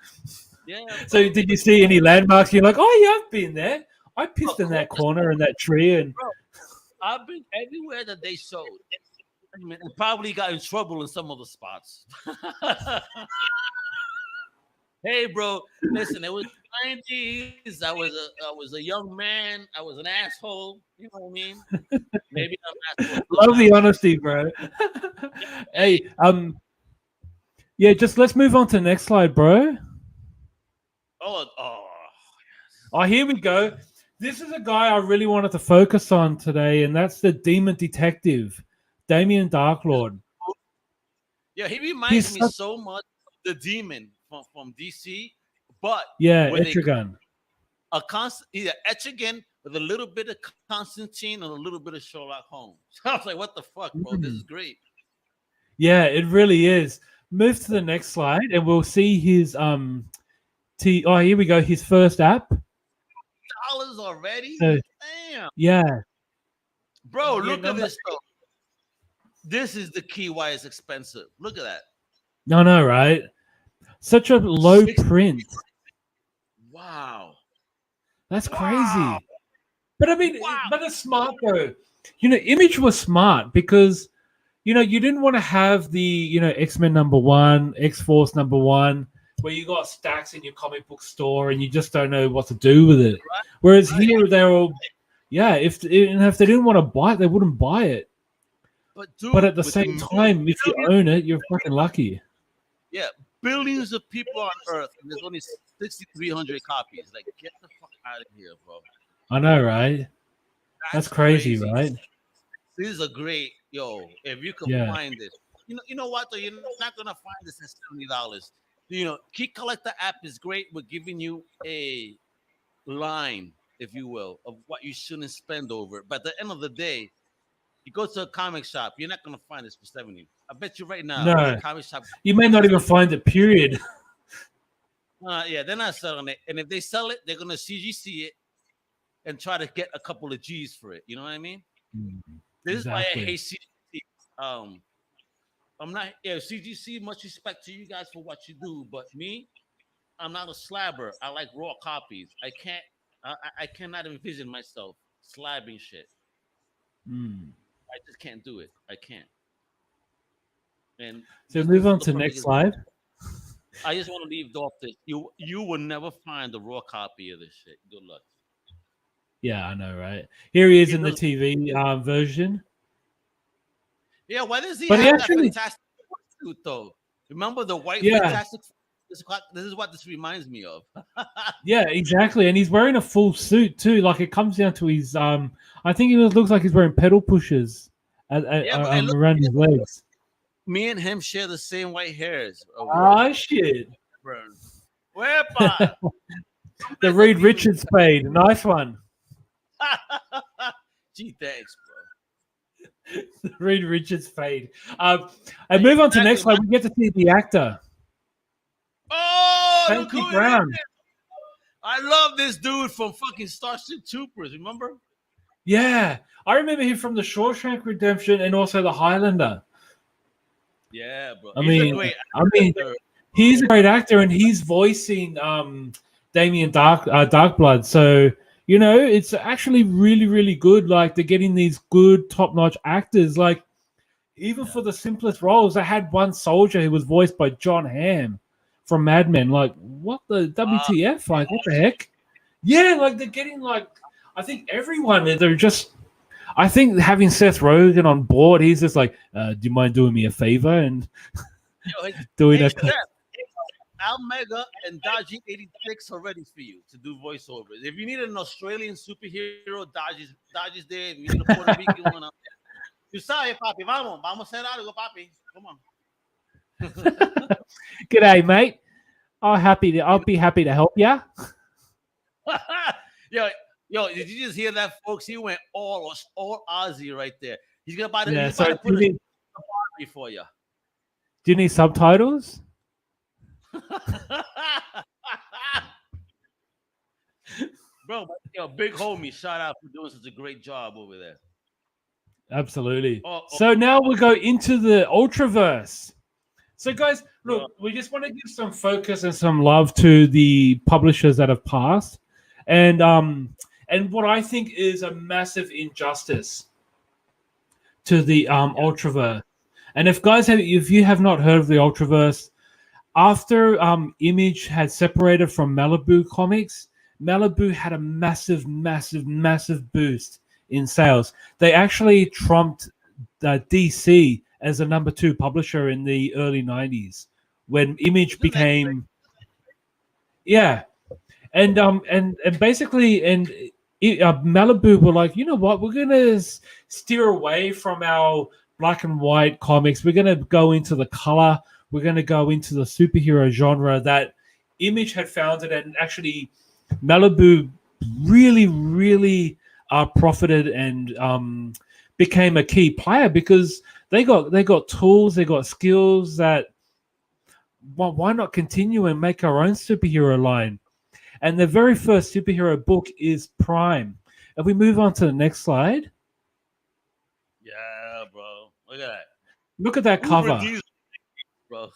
S2: Yeah.
S1: So did you see any landmarks? You're like, oh, yeah, I've been there. I pissed in that corner in that tree. And
S2: bro, I've been everywhere that they showed. I mean, I probably got in trouble in some of the spots. Hey, bro, listen, it was the 90s. I was a young man. I was an asshole. You know what I mean? Maybe I'm an asshole.
S1: Love the honesty, bro. Hey, yeah, just let's move on to the next slide, bro. Oh, here we go. This is a guy I really wanted to focus on today, and that's the Demon Detective, Damian Darkblood.
S2: Yeah, he reminds me so much of the Demon from DC, but
S1: yeah, Etrigan.
S2: Etrigan with a little bit of Constantine and a little bit of Sherlock Holmes. I was like, what the fuck, bro? This is great.
S1: Yeah, it really is. Move to the next slide, and we'll see his here we go. His first app.
S2: $1 already? Damn.
S1: Yeah.
S2: Bro, look at this stuff. This is the key why it's expensive. Look at that.
S1: No, right? Such a low print.
S2: Wow.
S1: That's crazy. But I mean, but it's smart though. Image was smart because, you didn't want to have the, X-Men #1, X-Force #1, where you got stacks in your comic book store and you just don't know what to do with it. Whereas here they're all, if they didn't want to buy it, they wouldn't buy it. But at the same time, if you own it, you're fucking lucky.
S2: Yeah, billions of people on Earth, and there's only 6,300 copies. Like, get the fuck out of here, bro.
S1: I know, right? That's crazy, right?
S2: These are great, if you can find this. You know what, though? You're not going to find this at $70. Key Collector app is great with giving you a line, if you will, of what you shouldn't spend over it. But at the end of the day, you go to a comic shop, you're not going to find this for $70. I bet you right now,
S1: no.
S2: comic shop,
S1: you may not even find it, period.
S2: Yeah, they're not selling it. And if they sell it, they're going to CGC it and try to get a couple of G's for it. You know what I mean? This is why I hate CGC. I'm not, CGC, much respect to you guys for what you do, but me, I'm not a slabber. I like raw copies. I cannot envision myself slabbing shit. I just can't do it. I can't. And
S1: so move on to the next slide.
S2: I just want to leave off this. You will never find a raw copy of this shit. Good luck.
S1: Yeah, I know, right? Here he is in the TV version.
S2: Yeah, why does he have that fantastic suit though? Remember the white fantastic? This is what this reminds me of.
S1: Yeah, exactly. And he's wearing a full suit too. Like it comes down to his I think it looks like he's wearing pedal pushers around his legs.
S2: Me and him share the same white hairs.
S1: Shit.
S2: Wepa.
S1: The Reed Richards fade. Nice one.
S2: Gee, thanks, bro.
S1: The Reed Richards fade. And move on to next slide. We get to see the actor.
S2: Oh,
S1: Clancy Brown.
S2: I love this dude from fucking Starship Troopers. Remember?
S1: Yeah, I remember him from the Shawshank Redemption and also the Highlander.
S2: Yeah, bro.
S1: I
S2: He's
S1: mean,
S2: a great
S1: I mean,
S2: actor.
S1: he's a great actor, and he's voicing Damian Darkblood. So it's actually really, really good. Like they're getting these good, top-notch actors. Like even for the simplest roles, I had one soldier who was voiced by John Hamm from Mad Men. Like what the WTF? Like what the heck? Yeah, like they're getting like I think everyone. They're just. I think having Seth Rogen on board, he's just like, do you mind doing me a favor and doing a.
S2: Almega and Dodgy 86 are ready for you to do voiceovers. If you need an Australian superhero, Dodgy's there. If you need a Puerto Rican one, out there. You sabes, papi. Vamos a hacer algo, papi. Come on.
S1: G'day, mate. I'll be happy to help you.
S2: Yo, did you just hear that, folks? He went all Aussie right there. He's gonna buy the
S1: Yeah,
S2: he's about to put a Barbie for you.
S1: Do you need subtitles?
S2: Bro, big homie, shout out for doing such a great job over there.
S1: Absolutely. So now we'll go into the Ultraverse. So, guys, look, we just want to give some focus and some love to the publishers that have passed, and what I think is a massive injustice to the Ultraverse. And if you have not heard of the Ultraverse, after Image had separated from Malibu Comics, Malibu had a massive, massive, massive boost in sales. They actually trumped DC as the number 2 publisher in the early 90s when Image became. Yeah. And basically Malibu were like, you know what, we're gonna steer away from our black and white comics. We're gonna go into the color. We're gonna go into the superhero genre that Image had founded, and actually Malibu really, really profited and became a key player because they got tools, they got skills that. Why not continue and make our own superhero line? And the very first superhero book is Prime. If we move on to the next slide.
S2: Yeah, bro. Look at that.
S1: Look at that cover.
S2: Bro.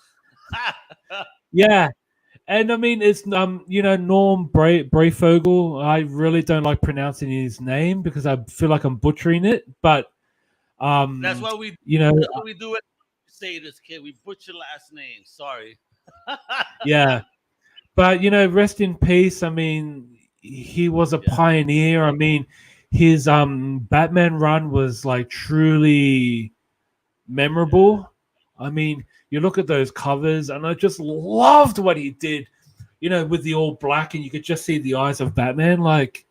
S1: Yeah. And I mean, it's Norm Breyfogle. I really don't like pronouncing his name because I feel like I'm butchering it. But
S2: that's why we that's why we do it. Say this, kid. We butcher last name. Sorry.
S1: Yeah. But, rest in peace. I mean, he was a pioneer. I mean, his Batman run was like truly memorable. I mean, you look at those covers, and I just loved what he did, with the all black, and you could just see the eyes of Batman. Like,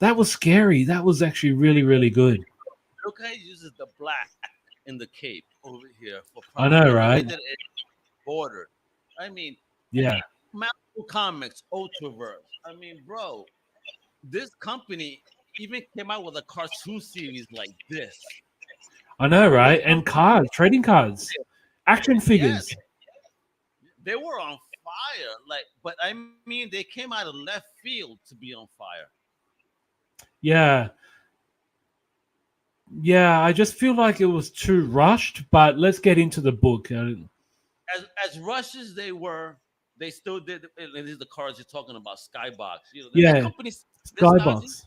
S1: that was scary. That was actually really, really good.
S2: Look how he uses the black in the cape over here.
S1: I know, right?
S2: Border. I mean,
S1: yeah.
S2: Malibu Comics, Ultraverse. I mean, bro, this company even came out with a cartoon series like this.
S1: I know, right? And cards, trading cards, action figures.
S2: Yes. They were on fire. But I mean, they came out of left field to be on fire.
S1: Yeah. Yeah, I just feel like it was too rushed, but let's get into the book.
S2: As rushed as they were, they still did. And these are the cards you're talking about, Skybox.
S1: Yeah, Skybox.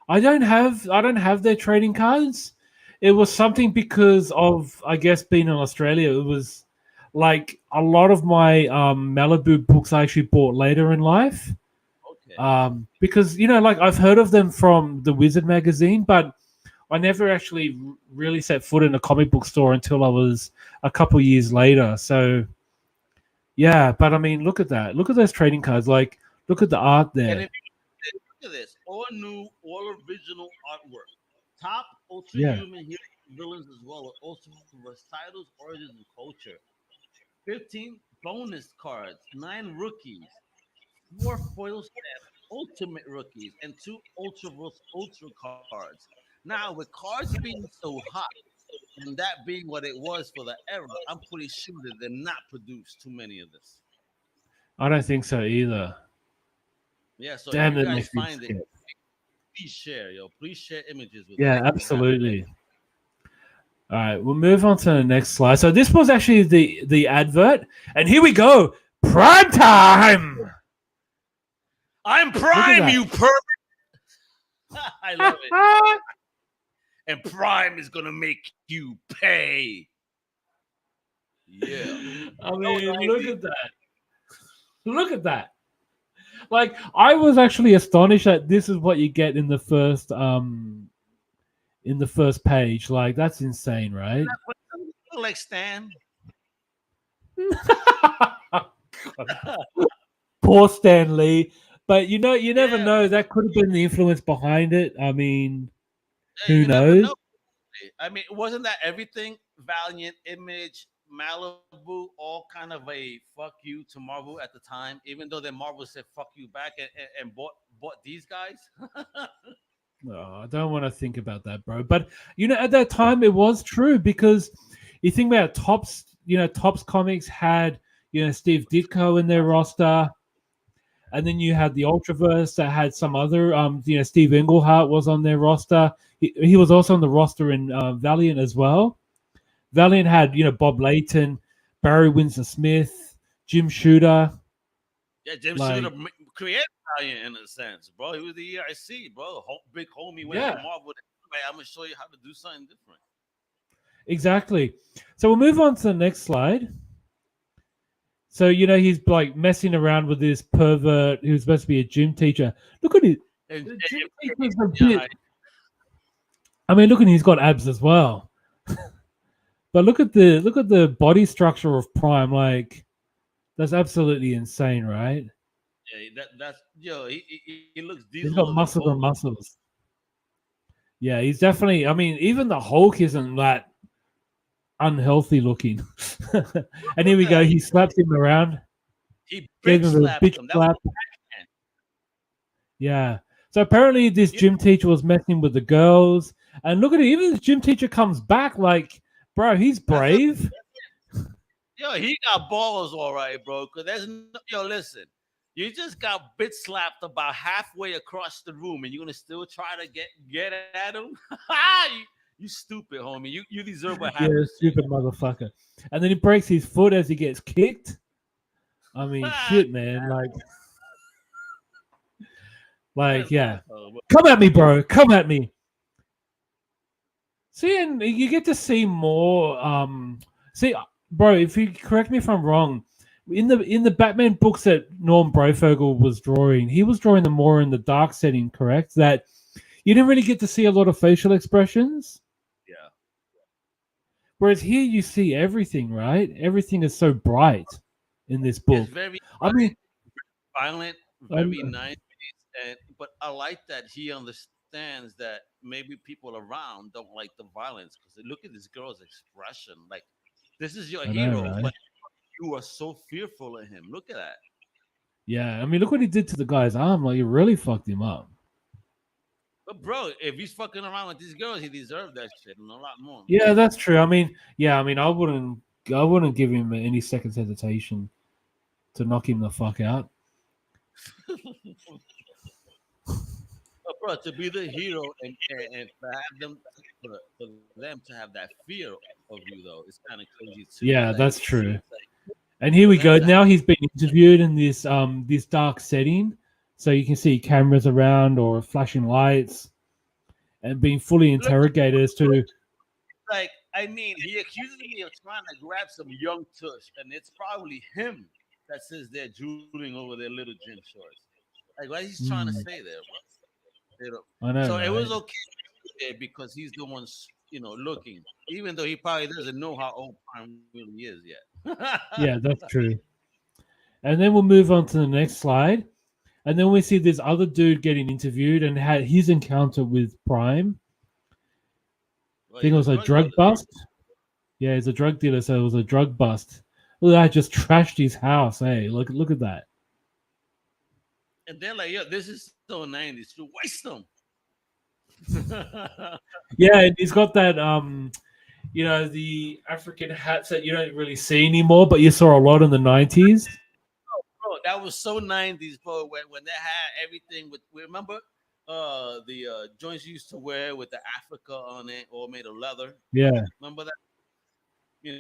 S1: I don't have their trading cards. It was something because of, I guess, being in Australia. It was like a lot of my Malibu books I actually bought later in life. Because I've heard of them from the Wizard magazine, but I never actually really set foot in a comic book store until I was a couple years later. So yeah, but I mean, look at that. Look at those trading cards. Like, look at the art there.
S2: And look at this. All new, all original artwork. Top ultra-human heroes, villains as well as Ultraverse titles, origins, and culture. 15 bonus cards, 9 rookies, 4 foil stamp ultimate rookies, and 2 Ultraverse Ultra cards. Now, with cards being so hot, and that being what it was for the era, I'm pretty sure that they're not produced too many of this.
S1: I don't think so either.
S2: Yeah, so
S1: Damn,
S2: if you
S1: that
S2: guys
S1: makes me
S2: find it,
S1: scared.
S2: please share, yo. Please share images with us.
S1: Yeah,
S2: so we have
S1: absolutely. All right, we'll move on to the next slide. So this was actually the advert, and here we go. Prime time.
S2: I'm
S1: at
S2: Prime,
S1: that.
S2: you pervert. I love it. And Prime is gonna make you pay. Yeah.
S1: I mean, look at that. Look at that. Like, I was actually astonished that this is what you get in the first page. Like, that's insane, right?
S2: Like Stan.
S1: Poor Stan Lee. But you never know. That could have been the influence behind it. I mean, who knows?
S2: I mean, wasn't that everything? Valiant, Image, Malibu, all kind of a fuck you to Marvel at the time, even though then Marvel said fuck you back and bought these guys.
S1: Oh, I don't want to think about that, bro. But at that time it was true, because you think about Topps, Topps Comics had Steve Ditko in their roster, and then you had the Ultraverse that had some other Steve Englehart was on their roster. He was also on the roster in Valiant as well. Valiant had Bob Layton, Barry Windsor Smith, Jim Shooter.
S2: Yeah, Jim Shooter created Valiant in a sense, bro. He was the EIC, bro. Big homie went to Marvel. I'm gonna show you how to do something different.
S1: Exactly. So we'll move on to the next slide. So he's like messing around with this pervert who's supposed to be a gym teacher. Look at it. The gym teacher's a bit. I mean, look at he's got abs as well. But look at the body structure of Prime. Like, that's absolutely insane, right?
S2: Yeah, that's he looks decent.
S1: He's got muscles on muscles. Yeah, he's definitely. I mean, even the Hulk isn't that unhealthy looking. And here we go. He slapped him around.
S2: He
S1: gave him a bitch slap. Yeah. So apparently this gym teacher was messing with the girls. And look at it. Even the gym teacher comes back like, bro, he's brave.
S2: Yo, he got balls, all right, bro. Because listen. You just got bit slapped about halfway across the room, and you're gonna still try to get at him? You stupid, homie. You deserve what happened.
S1: Yeah, stupid motherfucker. And then he breaks his foot as he gets kicked. I mean, shit, man. Like, yeah. Come at me, bro. Come at me. See, and you get to see more. See, bro, if you correct me if I'm wrong, in the Batman books that Norm Breyfogle was drawing, he was drawing them more in the dark setting, correct? That you didn't really get to see a lot of facial expressions.
S2: Yeah.
S1: Whereas here you see everything, right? Everything is so bright in this book.
S2: It's very
S1: violent,
S2: very nice. But I like that he understands that maybe people around don't like the violence, because look at this girl's expression. Like, this is your hero,
S1: right?
S2: but you are so fearful of him. Look at that.
S1: Yeah, I mean, look what he did to the guy's arm. Like, he really fucked him up.
S2: But bro, if he's fucking around with these girls, he deserved that shit and a lot more.
S1: Yeah, that's true. I mean, I wouldn't give him any second hesitation to knock him the fuck out.
S2: But bro, to be the hero and for them to have that fear of you, though, it's kind of crazy too.
S1: Yeah, that's true. And here we go. Now he's been interviewed in this dark setting, so you can see cameras around or flashing lights, and being fully interrogated as to.
S2: Like, I mean, he accuses me of trying to grab some young tush, and it's probably him that says they're drooling over their little gym shorts. Like, what he's trying to say there, bro?
S1: I know.
S2: So
S1: right?
S2: It was okay because he's the one, looking, even though he probably doesn't know how old Prime really is yet.
S1: Yeah, that's true. And then we'll move on to the next slide. And then we see this other dude getting interviewed and had his encounter with Prime. I think it was a drug bust. Yeah, he's a drug dealer, so it was a drug bust. Look, I just trashed his house. Hey, look at that.
S2: And they're like, yo, this is so 90s. You waste them.
S1: Yeah, he's got that, the African hats that you don't really see anymore, but you saw a lot in the 90s.
S2: Oh, bro, that was so 90s, bro. When they had everything with remember the joints you used to wear with the Africa on it, all made of leather.
S1: Yeah.
S2: Remember that? You know,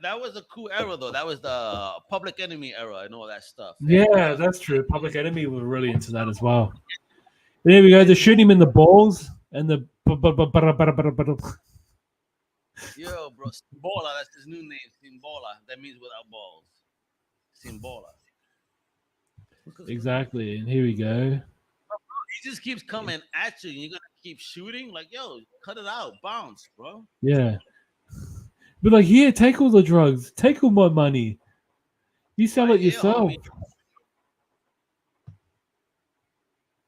S2: that was a cool era though. That was the Public Enemy era and all that stuff.
S1: Yeah, that's true. Public Enemy were really into that as well. There we go. They shoot him in the balls and the.
S2: Yo, bro, Simbola, that's his new name. Simbola. That means without balls. Simbola.
S1: Exactly. And here we go.
S2: He just keeps coming at you, and you're gonna keep shooting. Like, yo, cut it out, bounce, bro.
S1: Yeah. But like, here, take all the drugs, take all my money. You sell it yourself.
S2: Homie.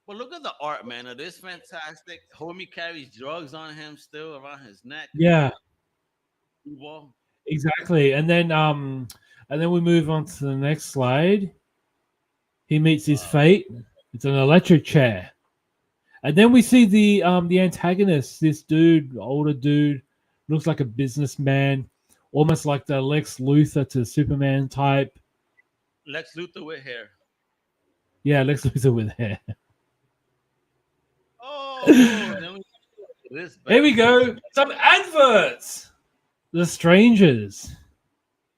S2: But look at the art, man. It is fantastic. Homie carries drugs on him still around his neck.
S1: Yeah.
S2: Well,
S1: Exactly. And then we move on to the next slide. He meets his fate. It's an electric chair. And then we see the antagonist, this dude, older dude, looks like a businessman, almost like the Lex Luthor to Superman type.
S2: Lex Luthor with hair.
S1: Yeah, Lex Luthor with hair.
S2: Oh, this
S1: Here we go. Some adverts. The Strangers.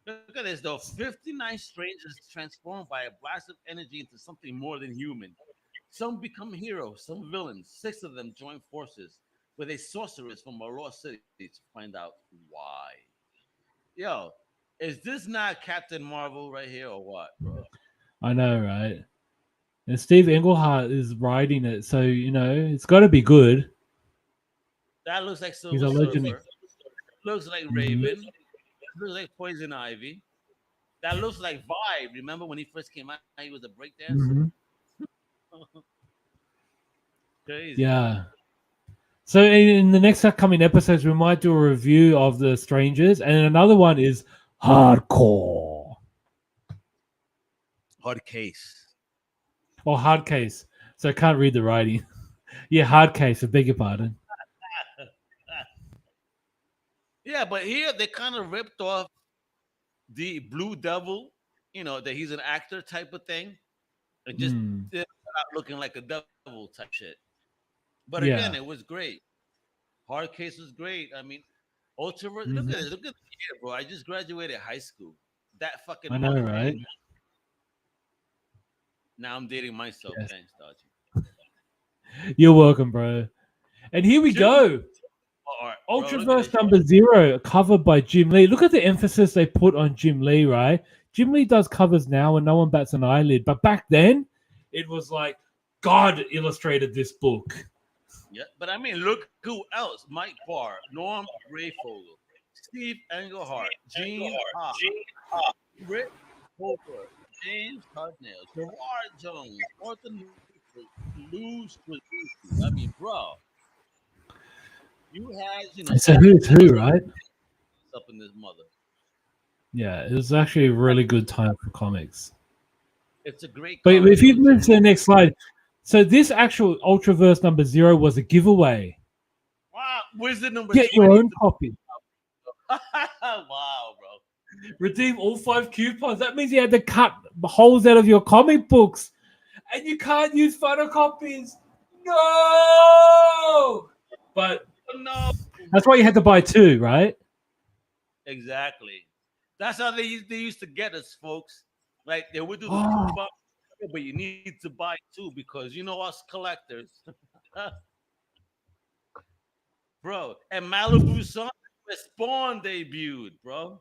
S2: Look at this, though. 59 strangers transformed by a blast of energy into something more than human. Some become heroes, some villains. 6 of them join forces with a sorceress from a lost city to find out why. Yo, is this not Captain Marvel right here or what, bro?
S1: I know, right? And Steve Englehart is writing it, so it's got to be good.
S2: That looks like
S1: He's a
S2: Silver
S1: legend.
S2: Surfer. Looks like Raven. Looks like Poison Ivy. That looks like Vibe. Remember when he first came out? He was a breakdancer. Crazy.
S1: Yeah. So in the next upcoming episodes, we might do a review of the Strangers, and another one is Hardcore.
S2: Hard case.
S1: Or Hard Case. So I can't read the writing. Yeah, Hard Case. I beg your pardon.
S2: Yeah, but here they kind of ripped off the Blue Devil, that he's an actor type of thing, and just did it without looking like a devil type shit. But again, it was great. Hard Case was great. I mean, Ultraverse. Look at it. Look at the year, bro. I just graduated high school. That fucking.
S1: I know, right?
S2: Now I'm dating myself.
S1: Yes.
S2: Thanks, Dodgy.
S1: You're welcome, bro. And here we go. Ultraverse number 0, covered by Jim Lee. Look at the emphasis they put on Jim Lee, right? Jim Lee does covers now and no one bats an eyelid. But back then, it was like God illustrated this book.
S2: Yeah, but I mean, look who else. Mike Barr, Norm Brayfogle, Steve Englehart, Gene Ha, Rick Hooper, James Hudnell, Gerard Jones, Arthur Lou Straczynski. I mean, bro. You had,
S1: So who's who, right?
S2: Up in this mother.
S1: Yeah, it was actually a really good time for comics.
S2: It's a great.
S1: But if you move to the next slide, so this actual Ultraverse number 0 was a giveaway.
S2: Wow, Wizard number.
S1: Get your own copy.
S2: Wow, bro.
S1: Redeem all 5 coupons. That means you had to cut holes out of your comic books, and you can't use photocopies. No. But
S2: no,
S1: that's why you had to buy 2, right?
S2: Exactly. That's how they used to get us, folks. Like they would do the coupon, but you need to buy 2 because us collectors, bro. And Malibu Sun, where Spawn debuted, bro.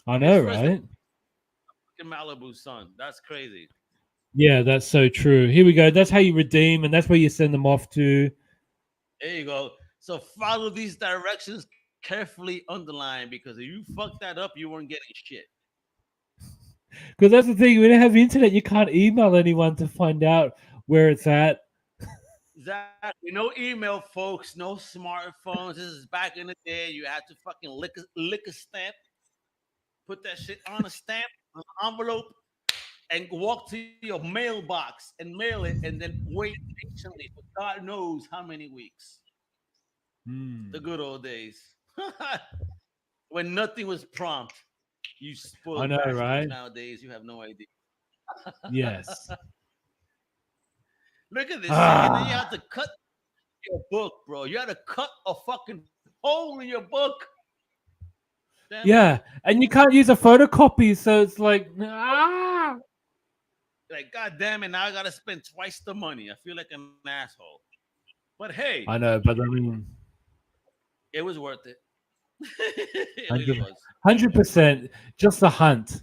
S1: I know, right?
S2: Malibu Sun, that's crazy.
S1: Yeah, that's so true. Here we go. That's how you redeem, and that's where you send them off to.
S2: There you go. So follow these directions carefully, underlined, because if you fucked that up, you weren't getting shit.
S1: Because that's the thing. We don't have internet. You can't email anyone to find out where it's at.
S2: Exactly. No email, folks. No smartphones. This is back in the day. You had to fucking lick a stamp, put that shit on a stamp, an envelope, and walk to your mailbox and mail it, and then wait patiently for God knows how many weeks. The good old days. When nothing was prompt. You spoiled.
S1: I know, right?
S2: Nowadays, you have no idea.
S1: Yes.
S2: Look at this shit. And then you have to cut your book, bro. You had to cut a fucking hole in your book. Damn
S1: Yeah,
S2: it.
S1: and you can't use a photocopy, so it's like,
S2: Like, god damn it, now I gotta spend twice the money. I feel like an asshole. But hey,
S1: I know, but I mean,
S2: it was worth it. It really was.
S1: 100%, just the hunt.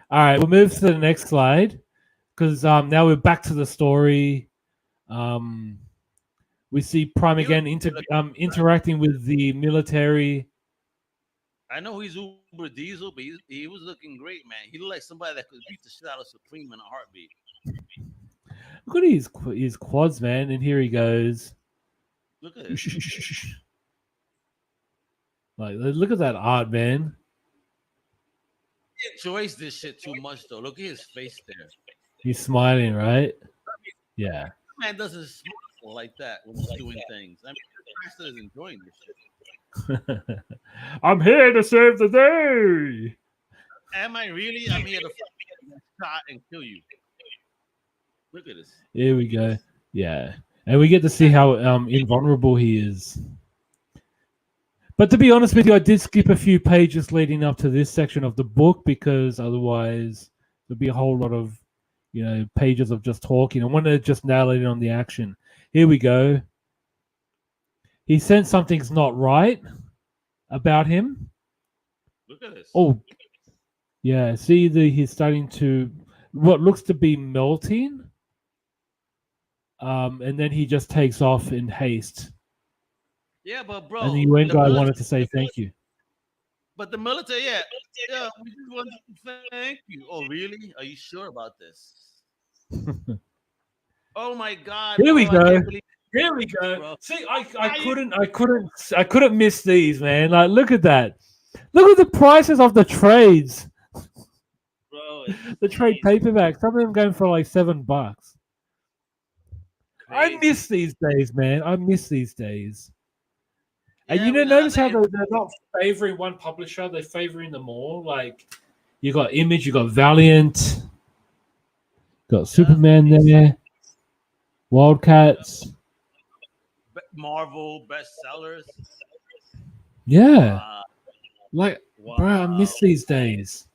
S1: All right, we'll move to the next slide because now we're back to the story. We see Prime again interacting with the military.
S2: I know he's Uber Diesel, but he was looking great, man. He looked like somebody that could beat the shit out of Supreme in a heartbeat.
S1: Look at his quads, man, and here he goes.
S2: Look at it.
S1: Like, look at that art, man.
S2: He enjoys this shit too much, though. Look at his face there.
S1: He's smiling, right? Yeah.
S2: That man doesn't smile like that when he's doing things. I mean, the master is enjoying this shit.
S1: I'm here to save the day.
S2: Am I really? I'm here to fucking shot and kill you. Look at this.
S1: Here we go. Yeah. And we get to see how invulnerable he is. But to be honest with you, I did skip a few pages leading up to this section of the book because otherwise there'd be a whole lot of, pages of just talking. I wanted to just nail it on the action. Here we go. He sensed something's not right about him.
S2: Look at this.
S1: Oh, yeah. See, he's starting to what looks to be melting. And then he just takes off in haste.
S2: Yeah, but bro,
S1: And the UN guy wanted to say thank you.
S2: But the military, yeah, we just wanted to thank you. Oh, really? Are you sure about this? Oh my God!
S1: Here we
S2: bro,
S1: go. Here we go.
S2: Bro.
S1: See, I couldn't miss these, man. Like, look at that. Look at the prices of the trades.
S2: Bro,
S1: the trade paperbacks. Some of them going for like $7. I
S2: crazy.
S1: miss these days, man. I miss these days. And
S2: Yeah,
S1: notice how they're not favoring one publisher; they're favoring them all. Like, you got Image, you got Valiant, got Superman there, Wildcats.
S2: Marvel bestsellers.
S1: Yeah, like, bro, I miss these days.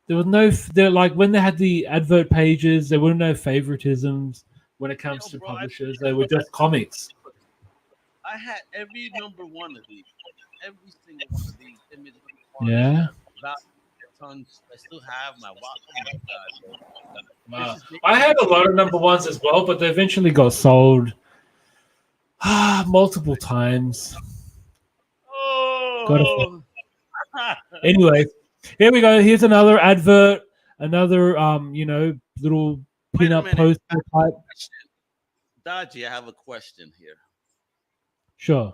S1: There was no, they're like when they had the advert pages, there were no favoritisms when it comes to publishers. They were just comics.
S2: I had every number one of these, every single one of these images.
S1: Yeah.
S2: Tons. I still have my watch. Oh my God, bro.
S1: I had a lot of number ones as well, but they eventually got sold multiple times.
S2: Oh.
S1: Anyway, here we go. Here's another advert, another little pin-up poster type.
S2: Dodgy, I have a question here.
S1: Sure.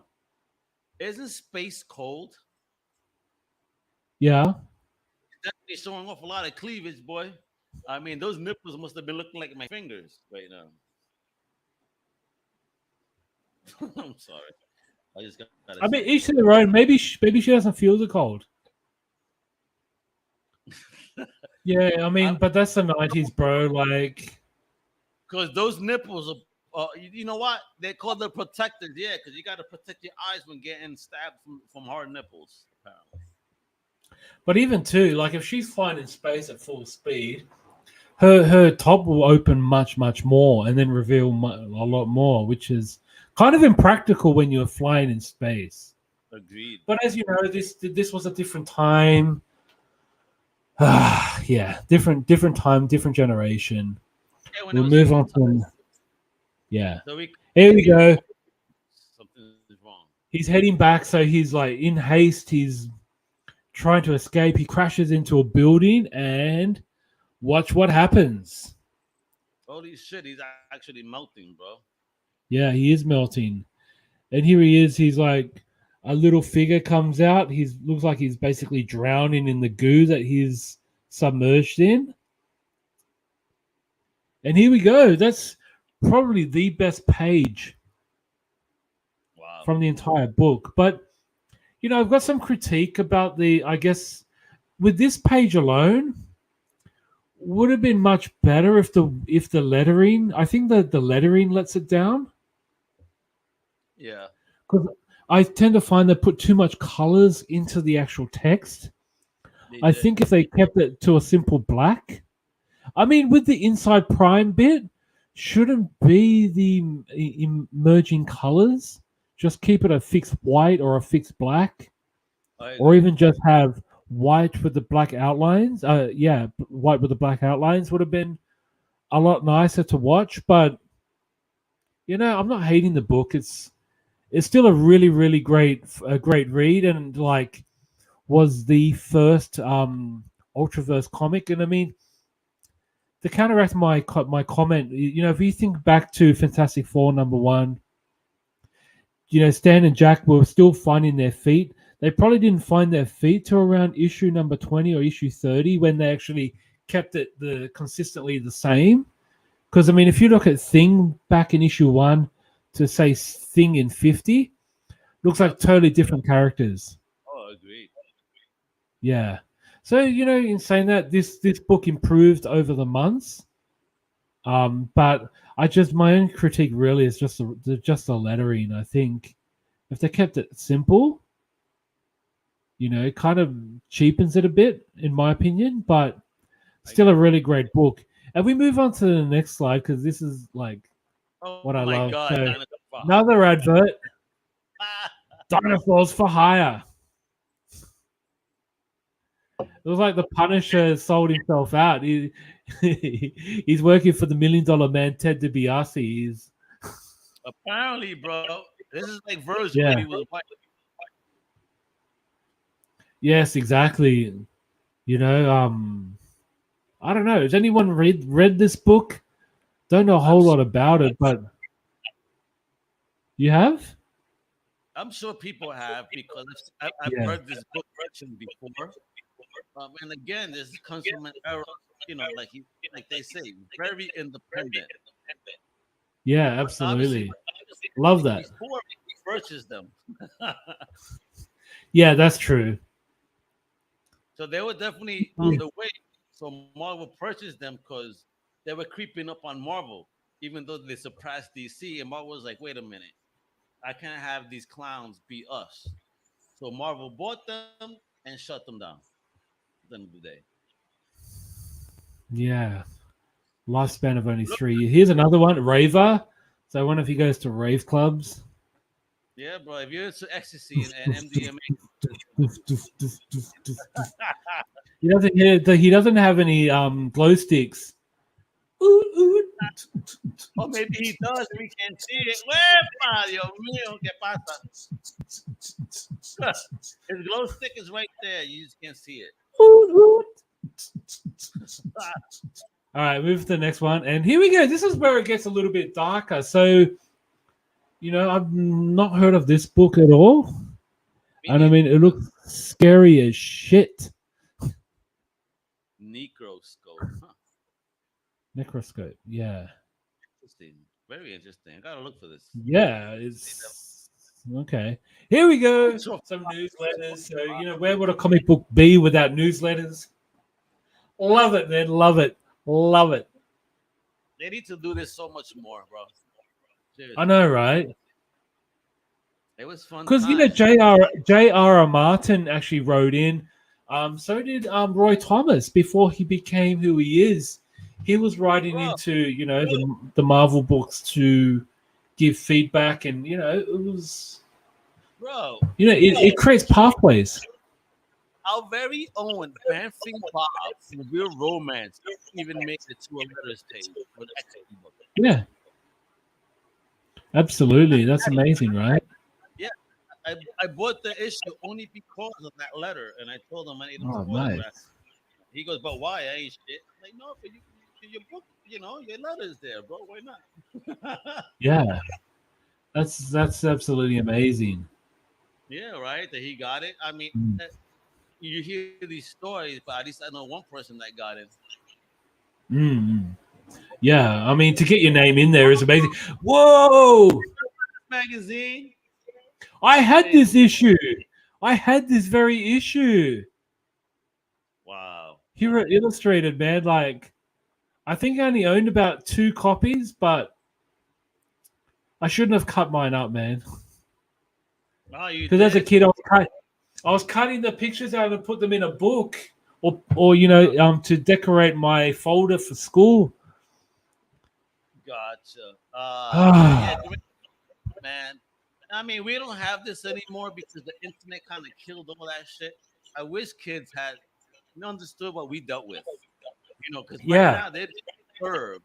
S2: Isn't space cold?
S1: Yeah.
S2: Definitely showing off a lot of cleavage, boy. I mean, those nipples must have been looking like my fingers right now. I'm sorry. I just got.
S1: I mean, each to their own. Maybe she doesn't feel the cold. Yeah, I mean, but that's the 90s, bro. Like,
S2: because those nipples are, you know what? They call them protectors. Yeah, because you got to protect your eyes when getting stabbed from hard nipples. Apparently.
S1: But even too, like if she's flying in space at full speed, her top will open much more and then reveal a lot more, which is kind of impractical when you're flying in space.
S2: Agreed.
S1: But as you know, this was a different time. Yeah, different time, different generation. Yeah, we'll move on from. Yeah. So here we go.
S2: Something is wrong.
S1: He's heading back, so he's like in haste. He's trying to escape. He crashes into a building, and watch what happens.
S2: Holy shit, he's actually melting, bro.
S1: Yeah, he is melting. And here he is. He's like, a little figure comes out. He looks like he's basically drowning in the goo that he's submerged in. And here we go. That's probably the best page from the entire book. But, I've got some critique about I guess, with this page alone, would have been much better if the lettering. I think that the lettering lets it down.
S2: Yeah.
S1: Because I tend to find they put too much colors into the actual text. I think if they kept it to a simple black, I mean, with the inside prime bit, shouldn't be the emerging colors. Just keep it a fixed white or a fixed black, or even just have white with the black outlines. White with the black outlines would have been a lot nicer to watch. But I'm not hating the book. It's still a really, really great read, and like was the first Ultraverse comic. And I mean, to counteract my comment, if you think back to Fantastic Four #1, Stan and Jack were still finding their feet. They probably didn't find their feet till around issue number 20 or issue 30 when they actually kept it consistently the same. Because I mean, if you look at Thing back in issue 1 to say Thing in 50, looks like totally different characters.
S2: Oh, agreed.
S1: Yeah. So, in saying that, this book improved over the months. But my own critique really is just the lettering. I think if they kept it simple, it kind of cheapens it a bit, in my opinion, but still a really great book. And we move on to the next slide because this is like what I love.
S2: God,
S1: So, another advert. Dinosaurs for hire. It was like the Punisher sold himself out. He's working for the $1 Million Man, Ted DiBiase.
S2: Apparently, bro, this is like version when he was white.
S1: Yes, exactly. I don't know. Has anyone read this book? Don't know a whole lot about it, but you have?
S2: I'm sure people have because I've heard this book mentioned before. And again, this comes from an era, like they say, very independent.
S1: Yeah, absolutely. Love that.
S2: Before he purchased them.
S1: Yeah, that's true.
S2: So they were definitely on the way. So Marvel purchased them because they were creeping up on Marvel, even though they surpassed DC. And Marvel was like, wait a minute. I can't have these clowns be us. So Marvel bought them and shut them down. At the end of the day.
S1: Yeah. Lifespan of only 3 years. Here's another one, Raver. So I wonder if he goes to rave clubs.
S2: Yeah, bro. If you're into ecstasy and MDMA.
S1: He doesn't have any glow sticks.
S2: Or maybe he does and we can't see it. Wepa, Dios mío, ¿qué pasa? His glow stick is right there. You just can't see it.
S1: All right, move to the next one. And here we go. This is where it gets a little bit darker. So, I've not heard of this book at all. And I mean, it looks scary as shit.
S2: Necroscope. Huh.
S1: Necroscope, yeah.
S2: Interesting. Very interesting. I gotta look for this.
S1: Yeah, it's okay. Here we go. Some newsletters. So, where would a comic book be without newsletters? Love it, man. Love it. Love it.
S2: They need to do this so much more, bro. Seriously.
S1: I know, right?
S2: It was fun.
S1: Because J.R.R. Martin actually wrote in. So did Roy Thomas before he became who he is. He was writing into the Marvel books to give feedback, and it was it creates pathways.
S2: Our very own Banfing Bob in Real Romance even made it to a letter stage with X-Men book.
S1: Yeah, absolutely. That's amazing, right?
S2: Yeah, I bought the issue only because of that letter, and I told him I needed to
S1: nice.
S2: He goes, "But why? I ain't shit." I'm like, no, but your book, your letter's there, bro. Why not?
S1: Yeah, that's absolutely amazing.
S2: Yeah, right. That he got it. I mean, you hear these stories, but at least I know one person that got it.
S1: Yeah, I mean, to get your name in there is amazing. Whoa!
S2: Magazine.
S1: I had this issue. I had this very issue.
S2: Wow.
S1: Hero Illustrated, man. Like, I think I only owned about 2 copies, but I shouldn't have cut mine up, man.
S2: Oh, you
S1: Because as a
S2: did?
S1: kid, I was cutting the pictures out and put them in a book, or to decorate my folder for school.
S2: Gotcha. Yeah, man. I mean, we don't have this anymore because the internet kind of killed all that shit. I wish kids had understood what we dealt with. Because right now they're served.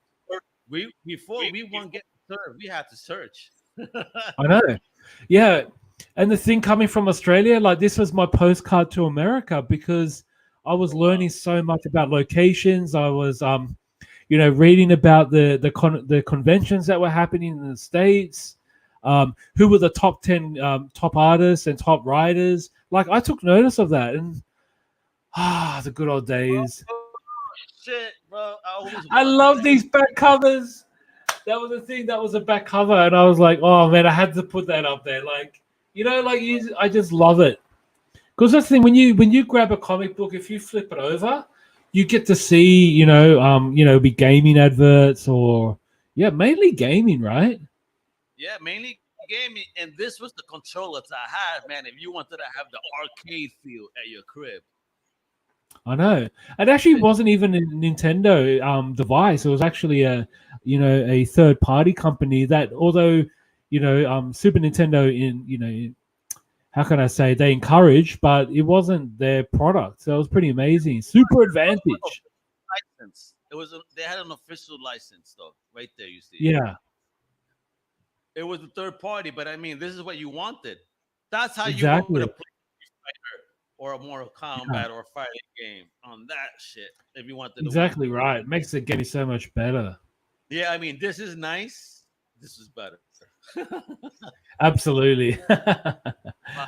S2: Before we won't get served, we had to search.
S1: I know. Yeah. And the thing coming from Australia, like this was my postcard to America because I was learning so much about locations. I was reading about the conventions that were happening in the States, who were the top 10 top artists and top writers. Like I took notice of that, and the good old days.
S2: Shit, bro.
S1: I love these back covers. That was the thing. That was a back cover, and I was like, oh man, I had to put that up there. Like, I just love it. Because that's the thing, when you grab a comic book, if you flip it over, you get to see, be gaming adverts or mainly gaming, right?
S2: Yeah, mainly gaming. And this was the controllers I had, man. If you wanted to have the arcade feel at your crib.
S1: I know. It actually wasn't even a Nintendo device. It was actually a third party company that, although Super Nintendo how can I say, they encouraged, but it wasn't their product. So it was pretty amazing. Super Advantage.
S2: License. They had an official license though, right there. You see.
S1: Yeah.
S2: It was a third party, but I mean, this is what you wanted. That's how
S1: Exactly.
S2: you would have played or a Mortal Kombat or a fighting game on that shit if you wanted to.
S1: Exactly right. Makes the game so much better.
S2: Yeah, I mean, this is nice. This is better.
S1: Absolutely.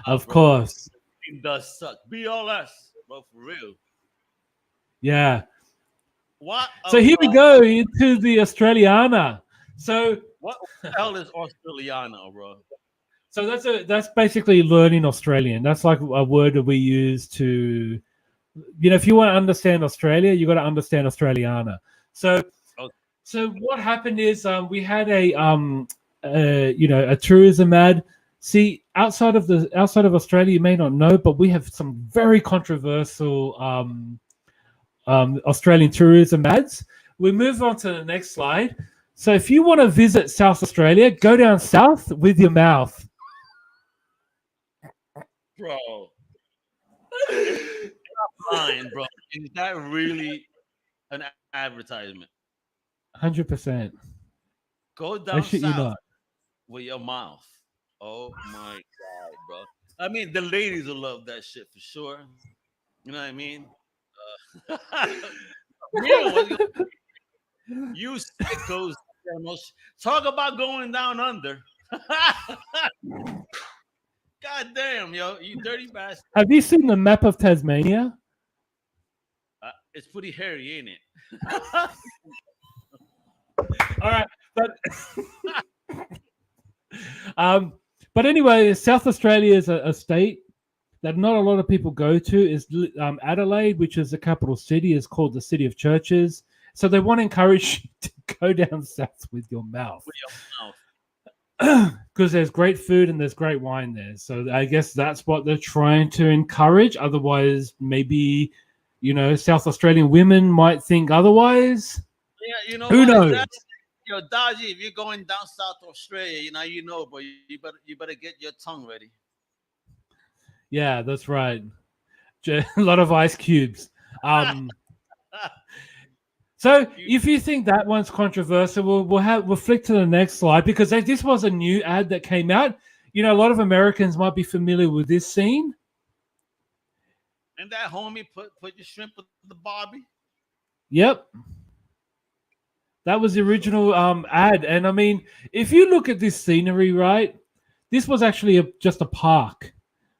S1: Of course.
S2: It does suck. BLS, bro, for real.
S1: Yeah.
S2: What?
S1: So here we go into the Australiana. So
S2: what the hell is Australiana, bro?
S1: So that's basically learning Australian. That's like a word that we use to, if you want to understand Australia, you got to understand Australiana. So, So what happened is we had a tourism ad. See, outside of Australia, you may not know, but we have some very controversial Australian tourism ads. We move on to the next slide. So if you want to visit South Australia, go down south with your mouth.
S2: Bro. Fine, bro. Is that really an advertisement?
S1: 100%.
S2: Go down south with your mouth. Oh my God, bro. I mean, the ladies will love that shit for sure. You know what I mean? You sickos. Talk about going down under. God damn, yo, you dirty bastard.
S1: Have you seen the map of Tasmania?
S2: It's pretty hairy, ain't it?
S1: All right, but anyway, South Australia is a state that not a lot of people go to. Is Adelaide, which is the capital city, is called the City of Churches. So they want to encourage you to go down south with your mouth. Because there's great food and there's great wine there. So I guess that's what they're trying to encourage. Otherwise, maybe, South Australian women might think otherwise.
S2: Yeah,
S1: who knows?
S2: Dodgy, if you're going down south Australia, but you better get your tongue ready.
S1: Yeah, that's right. A lot of ice cubes. So if you think that one's controversial, we'll flick to the next slide because this was a new ad that came out. A lot of Americans might be familiar with this scene.
S2: And that homie put your shrimp with the Barbie?
S1: Yep. That was the original ad. And I mean, if you look at this scenery, right, this was actually just a park.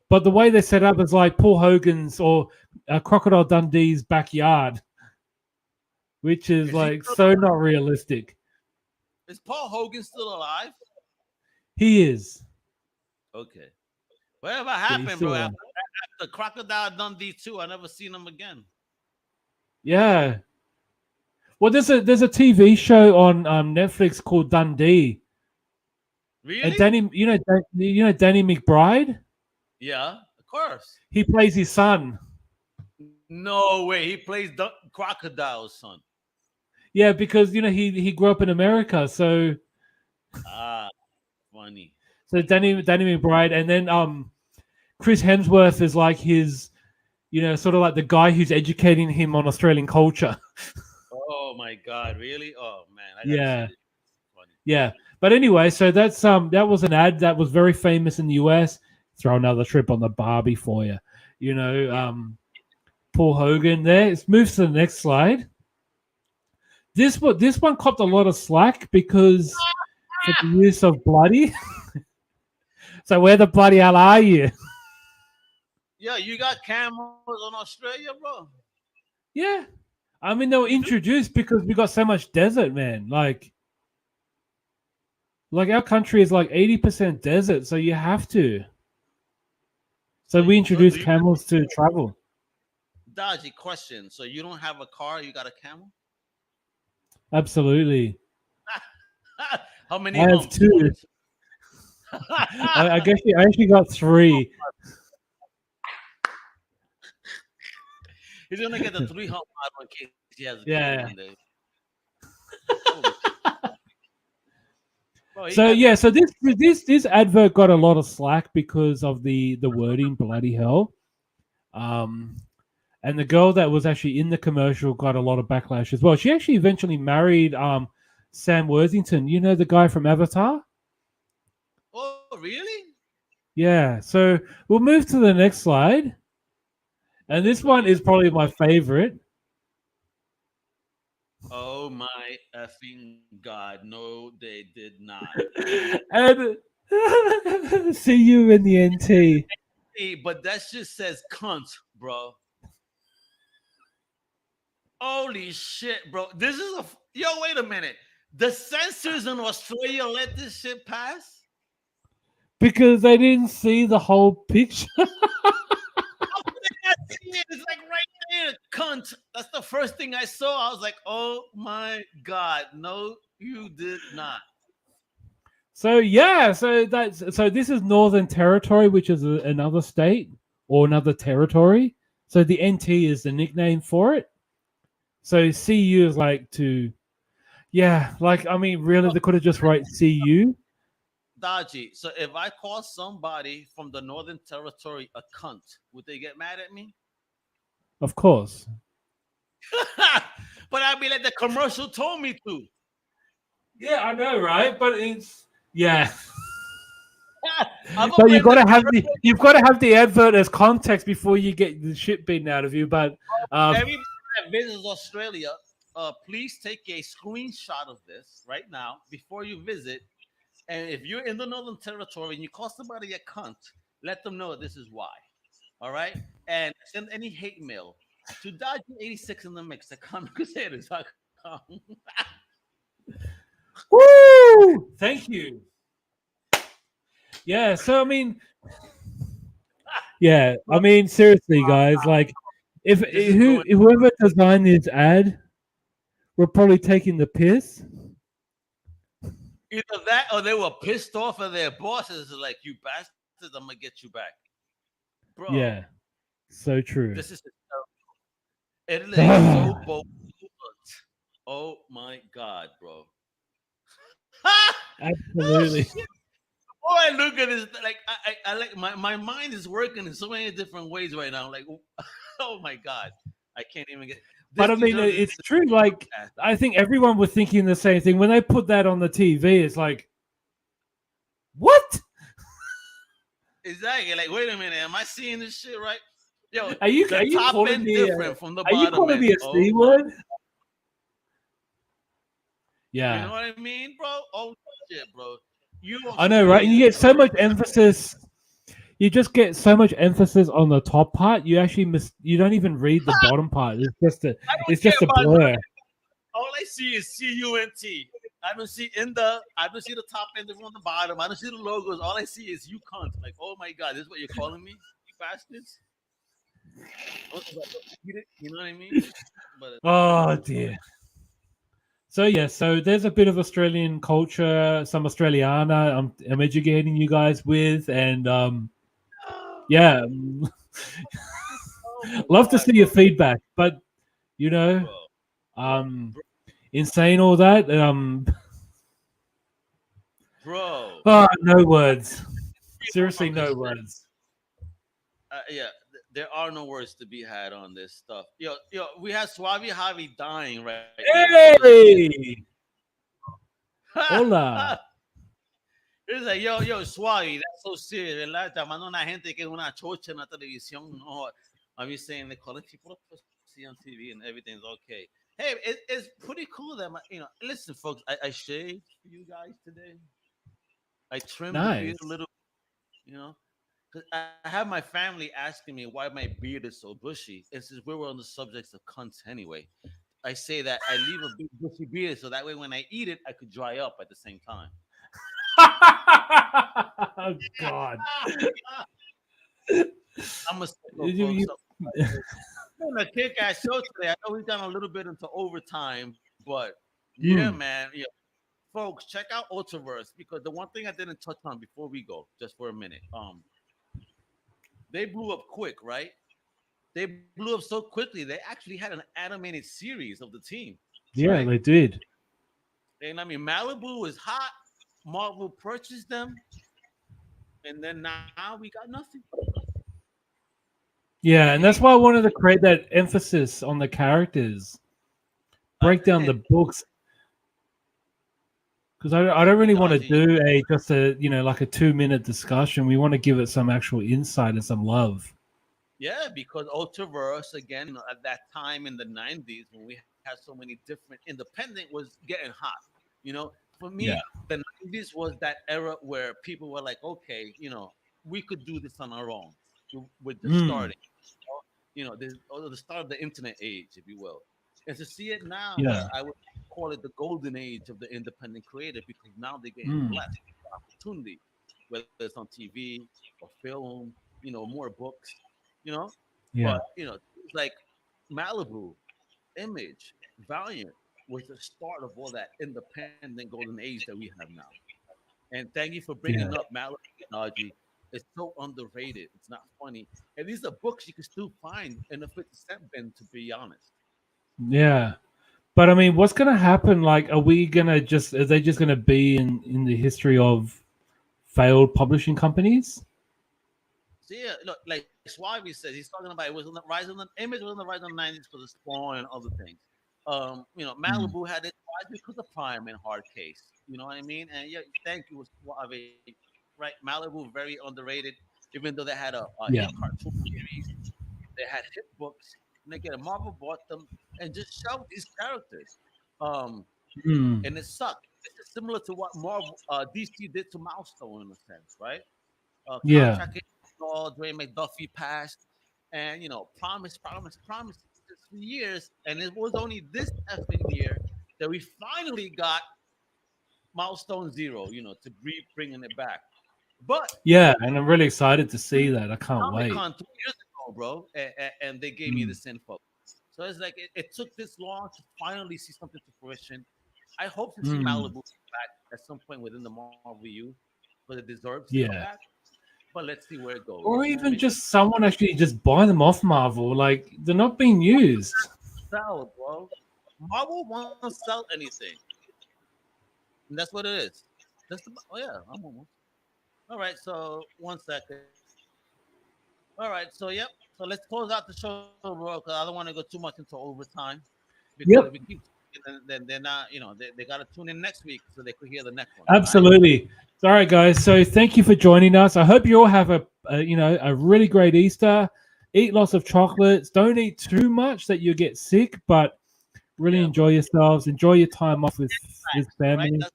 S1: But the way they set up is like Paul Hogan's or Crocodile Dundee's backyard. Which is like so not realistic.
S2: Is Paul Hogan still alive?
S1: He is.
S2: Okay. Whatever happened, bro? After Crocodile Dundee 2, I never seen him again.
S1: Yeah. Well, there's a TV show on Netflix called Dundee.
S2: Really?
S1: And Danny, you know Danny McBride.
S2: Yeah, of course.
S1: He plays his son.
S2: No way. He plays the Crocodile's son.
S1: Yeah, because he grew up in America, so
S2: Funny.
S1: so Danny McBride, and then Chris Hemsworth is like his, sort of like the guy who's educating him on Australian culture.
S2: Oh my God! Really? Oh man! I gotta
S1: Yeah.
S2: see this. Funny.
S1: Yeah, but anyway, so that's that was an ad that was very famous in the US. Throw another trip on the Barbie for you, Paul Hogan. There, let's move to the next slide. This one copped a lot of slack because for the use of bloody. So where the bloody hell are you?
S2: Yeah, you got cameras on Australia, bro.
S1: Yeah, I mean they were introduced because we got so much desert, man. Like our country is like 80% desert, so you have to. So we introduced camels to travel.
S2: Dodgy question. So you don't have a car, you got a camel?
S1: Absolutely.
S2: How many?
S1: I have two. I guess I actually got three.
S2: He's gonna get the 3 hump model in case he has a
S1: Yeah.
S2: one day. Bro,
S1: So this advert got a lot of slack because of the wording bloody hell. And the girl that was actually in the commercial got a lot of backlash as well. She actually eventually married Sam Worthington, the guy from Avatar.
S2: Oh, really?
S1: Yeah. So we'll move to the next slide. And this one is probably my favorite.
S2: Oh my effing God. No, they did not.
S1: And see you in the NT.
S2: Hey, but that just says cunt, bro. Holy shit, bro. This is wait a minute. The censors in Australia let this shit pass?
S1: Because they didn't see the whole picture.
S2: It's like right there, cunt. That's the first thing I saw. I was like, oh my God. No, you did not.
S1: So this is Northern Territory, which is another state or another territory. So the NT is the nickname for it. So CU is like really they could have just write CU.
S2: Dodgy. So if I call somebody from the Northern Territory a cunt, would they get mad at me?
S1: Of course.
S2: But I'd be like, the commercial told me to.
S1: Yeah, I know, right? But it's but
S2: But
S1: you've got to have the advert as context before you get the shit beaten out of you. But
S2: everybody that visits Australia, please take a screenshot of this right now before you visit. And if you're in the Northern Territory and you call somebody a cunt, let them know this is why. All right? And send any hate mail to Dodgy86 in the mix at Crusaders.com.
S1: Woo! Thank you. Yeah, so seriously, guys, like whoever designed this ad, we're probably taking the piss.
S2: Either that or they were pissed off at their bosses, like, you bastards, I'm gonna get you back. Bro.
S1: Yeah. So true.
S2: This is it is so bold. Oh my God, bro.
S1: Absolutely.
S2: Oh, I look at this, like I like my mind is working in so many different ways right now. Like, oh my God, I can't even get.
S1: But it's true. Like, I think everyone was thinking the same thing when they put that on the TV. It's like, what?
S2: Exactly. Like, wait a minute, am I seeing this shit right? Yo,
S1: are you
S2: top
S1: calling
S2: end
S1: me
S2: different from the
S1: are
S2: bottom?
S1: you calling me a C word? Yeah.
S2: You know what I mean, bro? Oh shit, bro.
S1: I know, right? And you get so much emphasis. You just get so much emphasis on the top part. You actually you don't even read the bottom part. It's just a blur.
S2: All I see is CUNT. I don't see the top end from the bottom. I don't see the logos. All I see is you cunt. Like, oh my God, this is what you're calling me, you bastards. You know what I mean? But,
S1: oh dear. So there's a bit of Australian culture, some Australiana. I'm educating you guys with, and yeah, love to see your feedback. But you know, in saying all that,
S2: bro.
S1: No words. Seriously, no words.
S2: Yeah, there are no words to be had on this stuff. Yo, we have Suave Javi dying right
S1: Hey!
S2: now.
S1: Hola.
S2: It's like, yo, Suave, that's so serious, ¿verdad? Llamando a una gente que es una chocha en la televisión. No, I'm just saying they're calling people to see on TV and everything's okay. Hey, it's pretty cool that listen, folks, I shaved for you guys today. I trimmed the beard a little, because I have my family asking me why my beard is so bushy. And since we were on the subjects of cunts anyway, I say that I leave a big bushy beard so that way when I eat it, I could dry up at the same time.
S1: Oh, God.
S2: I'm a kick-ass show today. I know we've done a little bit into overtime, but yeah, man. Yeah. Folks, check out Ultraverse because the one thing I didn't touch on before we go, just for a minute, they blew up quick, right? They blew up so quickly. They actually had an animated series of the team.
S1: Yeah,
S2: right?
S1: they did.
S2: And I mean, Malibu was hot. Marvel purchased them, and then now we got nothing.
S1: Yeah, and that's why I wanted to create that emphasis on the characters, break down the books, because I don't really want to do just a like a 2-minute discussion. We want to give it some actual insight and some love.
S2: Yeah, because Ultraverse again at that time in the 90s when we had so many different independent was getting hot. For me, the 90s was that era where people were like, okay, we could do this on our own. We're just starting. The start of the internet age, if you will. And to see it now, I would call it the golden age of the independent creator because now they're getting blessed with opportunity, whether it's on TV or film, more books, But, it's like Malibu, Image, Valiant was the start of all that independent golden age that we have now. And thank you for bringing up Malibu, Dodgy. It's so underrated. It's not funny. And these are books you can still find in the 50-cent bin, to be honest.
S1: Yeah. But I mean, what's going to happen? Like, are they just going to be in the history of failed publishing companies?
S2: So yeah, look, like Suave says, he's talking about it was on the rise of the Image was on the rise in the 90s because of Spawn and other things. Malibu had it rise because of Prime and Hard Case. You know what I mean? And yeah, thank you, Suave. Right, Malibu very underrated. Even though they had a hit cartoon series, they had hit books. And again, Marvel bought them and just shoved these characters. And it sucked. It's similar to what Marvel DC did to Milestone in a sense, right? Dre McDuffie passed, and promise for years, and it was only this effing year that we finally got Milestone Zero, to be bringing it back. But
S1: and I'm really excited to see that. I can't wait.
S2: 2 years ago, bro, and they gave me this info. So it's like it took this long to finally see something to fruition. I hope to see Malibu back at some point within the Marvel U, but it deserves to come back. But let's see where it goes.
S1: Or even just someone actually just buy them off Marvel. Like, they're not being used.
S2: Sell, bro. Marvel won't sell anything. And that's what it is. I'm almost. All right, so 1 second. All right, so so let's close out the show, bro, because I don't want to go too much into overtime. Because if we keep, then they're not, they got to tune in next week so they could hear the next one.
S1: Absolutely. Right? All right, guys. So thank you for joining us. I hope you all have a really great Easter. Eat lots of chocolates. Don't eat too much that you get sick, but really enjoy yourselves. Enjoy your time off with family.
S2: Right? That's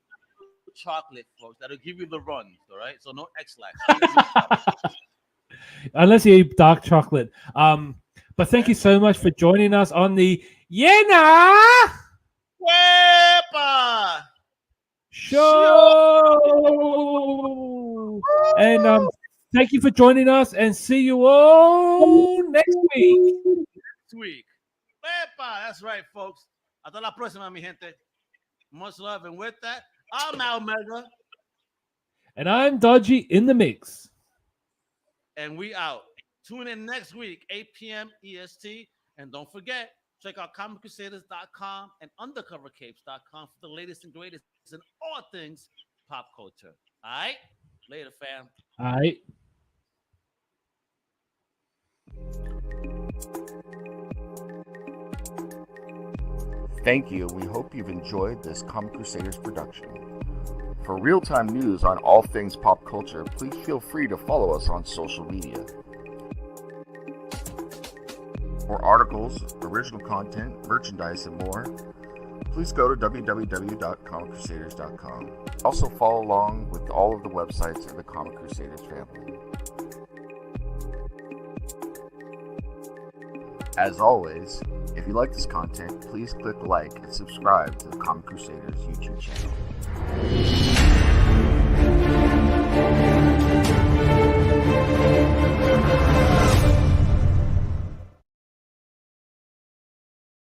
S2: chocolate, folks. That'll give you the runs, all right? So no X-Lax.
S1: Unless you eat dark chocolate. But thank you so much for joining us on the yea-nah
S2: Wepa
S1: show. And thank you for joining us, and see you all next week.
S2: Wepa, that's right, folks. Hasta la próxima, mi gente. Much love. And with that, I'm Almega.
S1: And I'm Dodgy in the mix.
S2: And we out. Tune in next week, 8 p.m. EST. And don't forget, check out ComicCrusaders.com and UndercoverCapes.com for the latest and greatest in all things pop culture. All right? Later, fam.
S1: All right.
S10: Thank you. We hope you've enjoyed this Comic Crusaders production. For real-time news on all things pop culture, please feel free to follow us on social media. For articles, original content, merchandise, and more, please go to www.comiccrusaders.com. Also follow along with all of the websites in the Comic Crusaders family. As always, if you like this content, please click like and subscribe to the Comic Crusaders YouTube channel.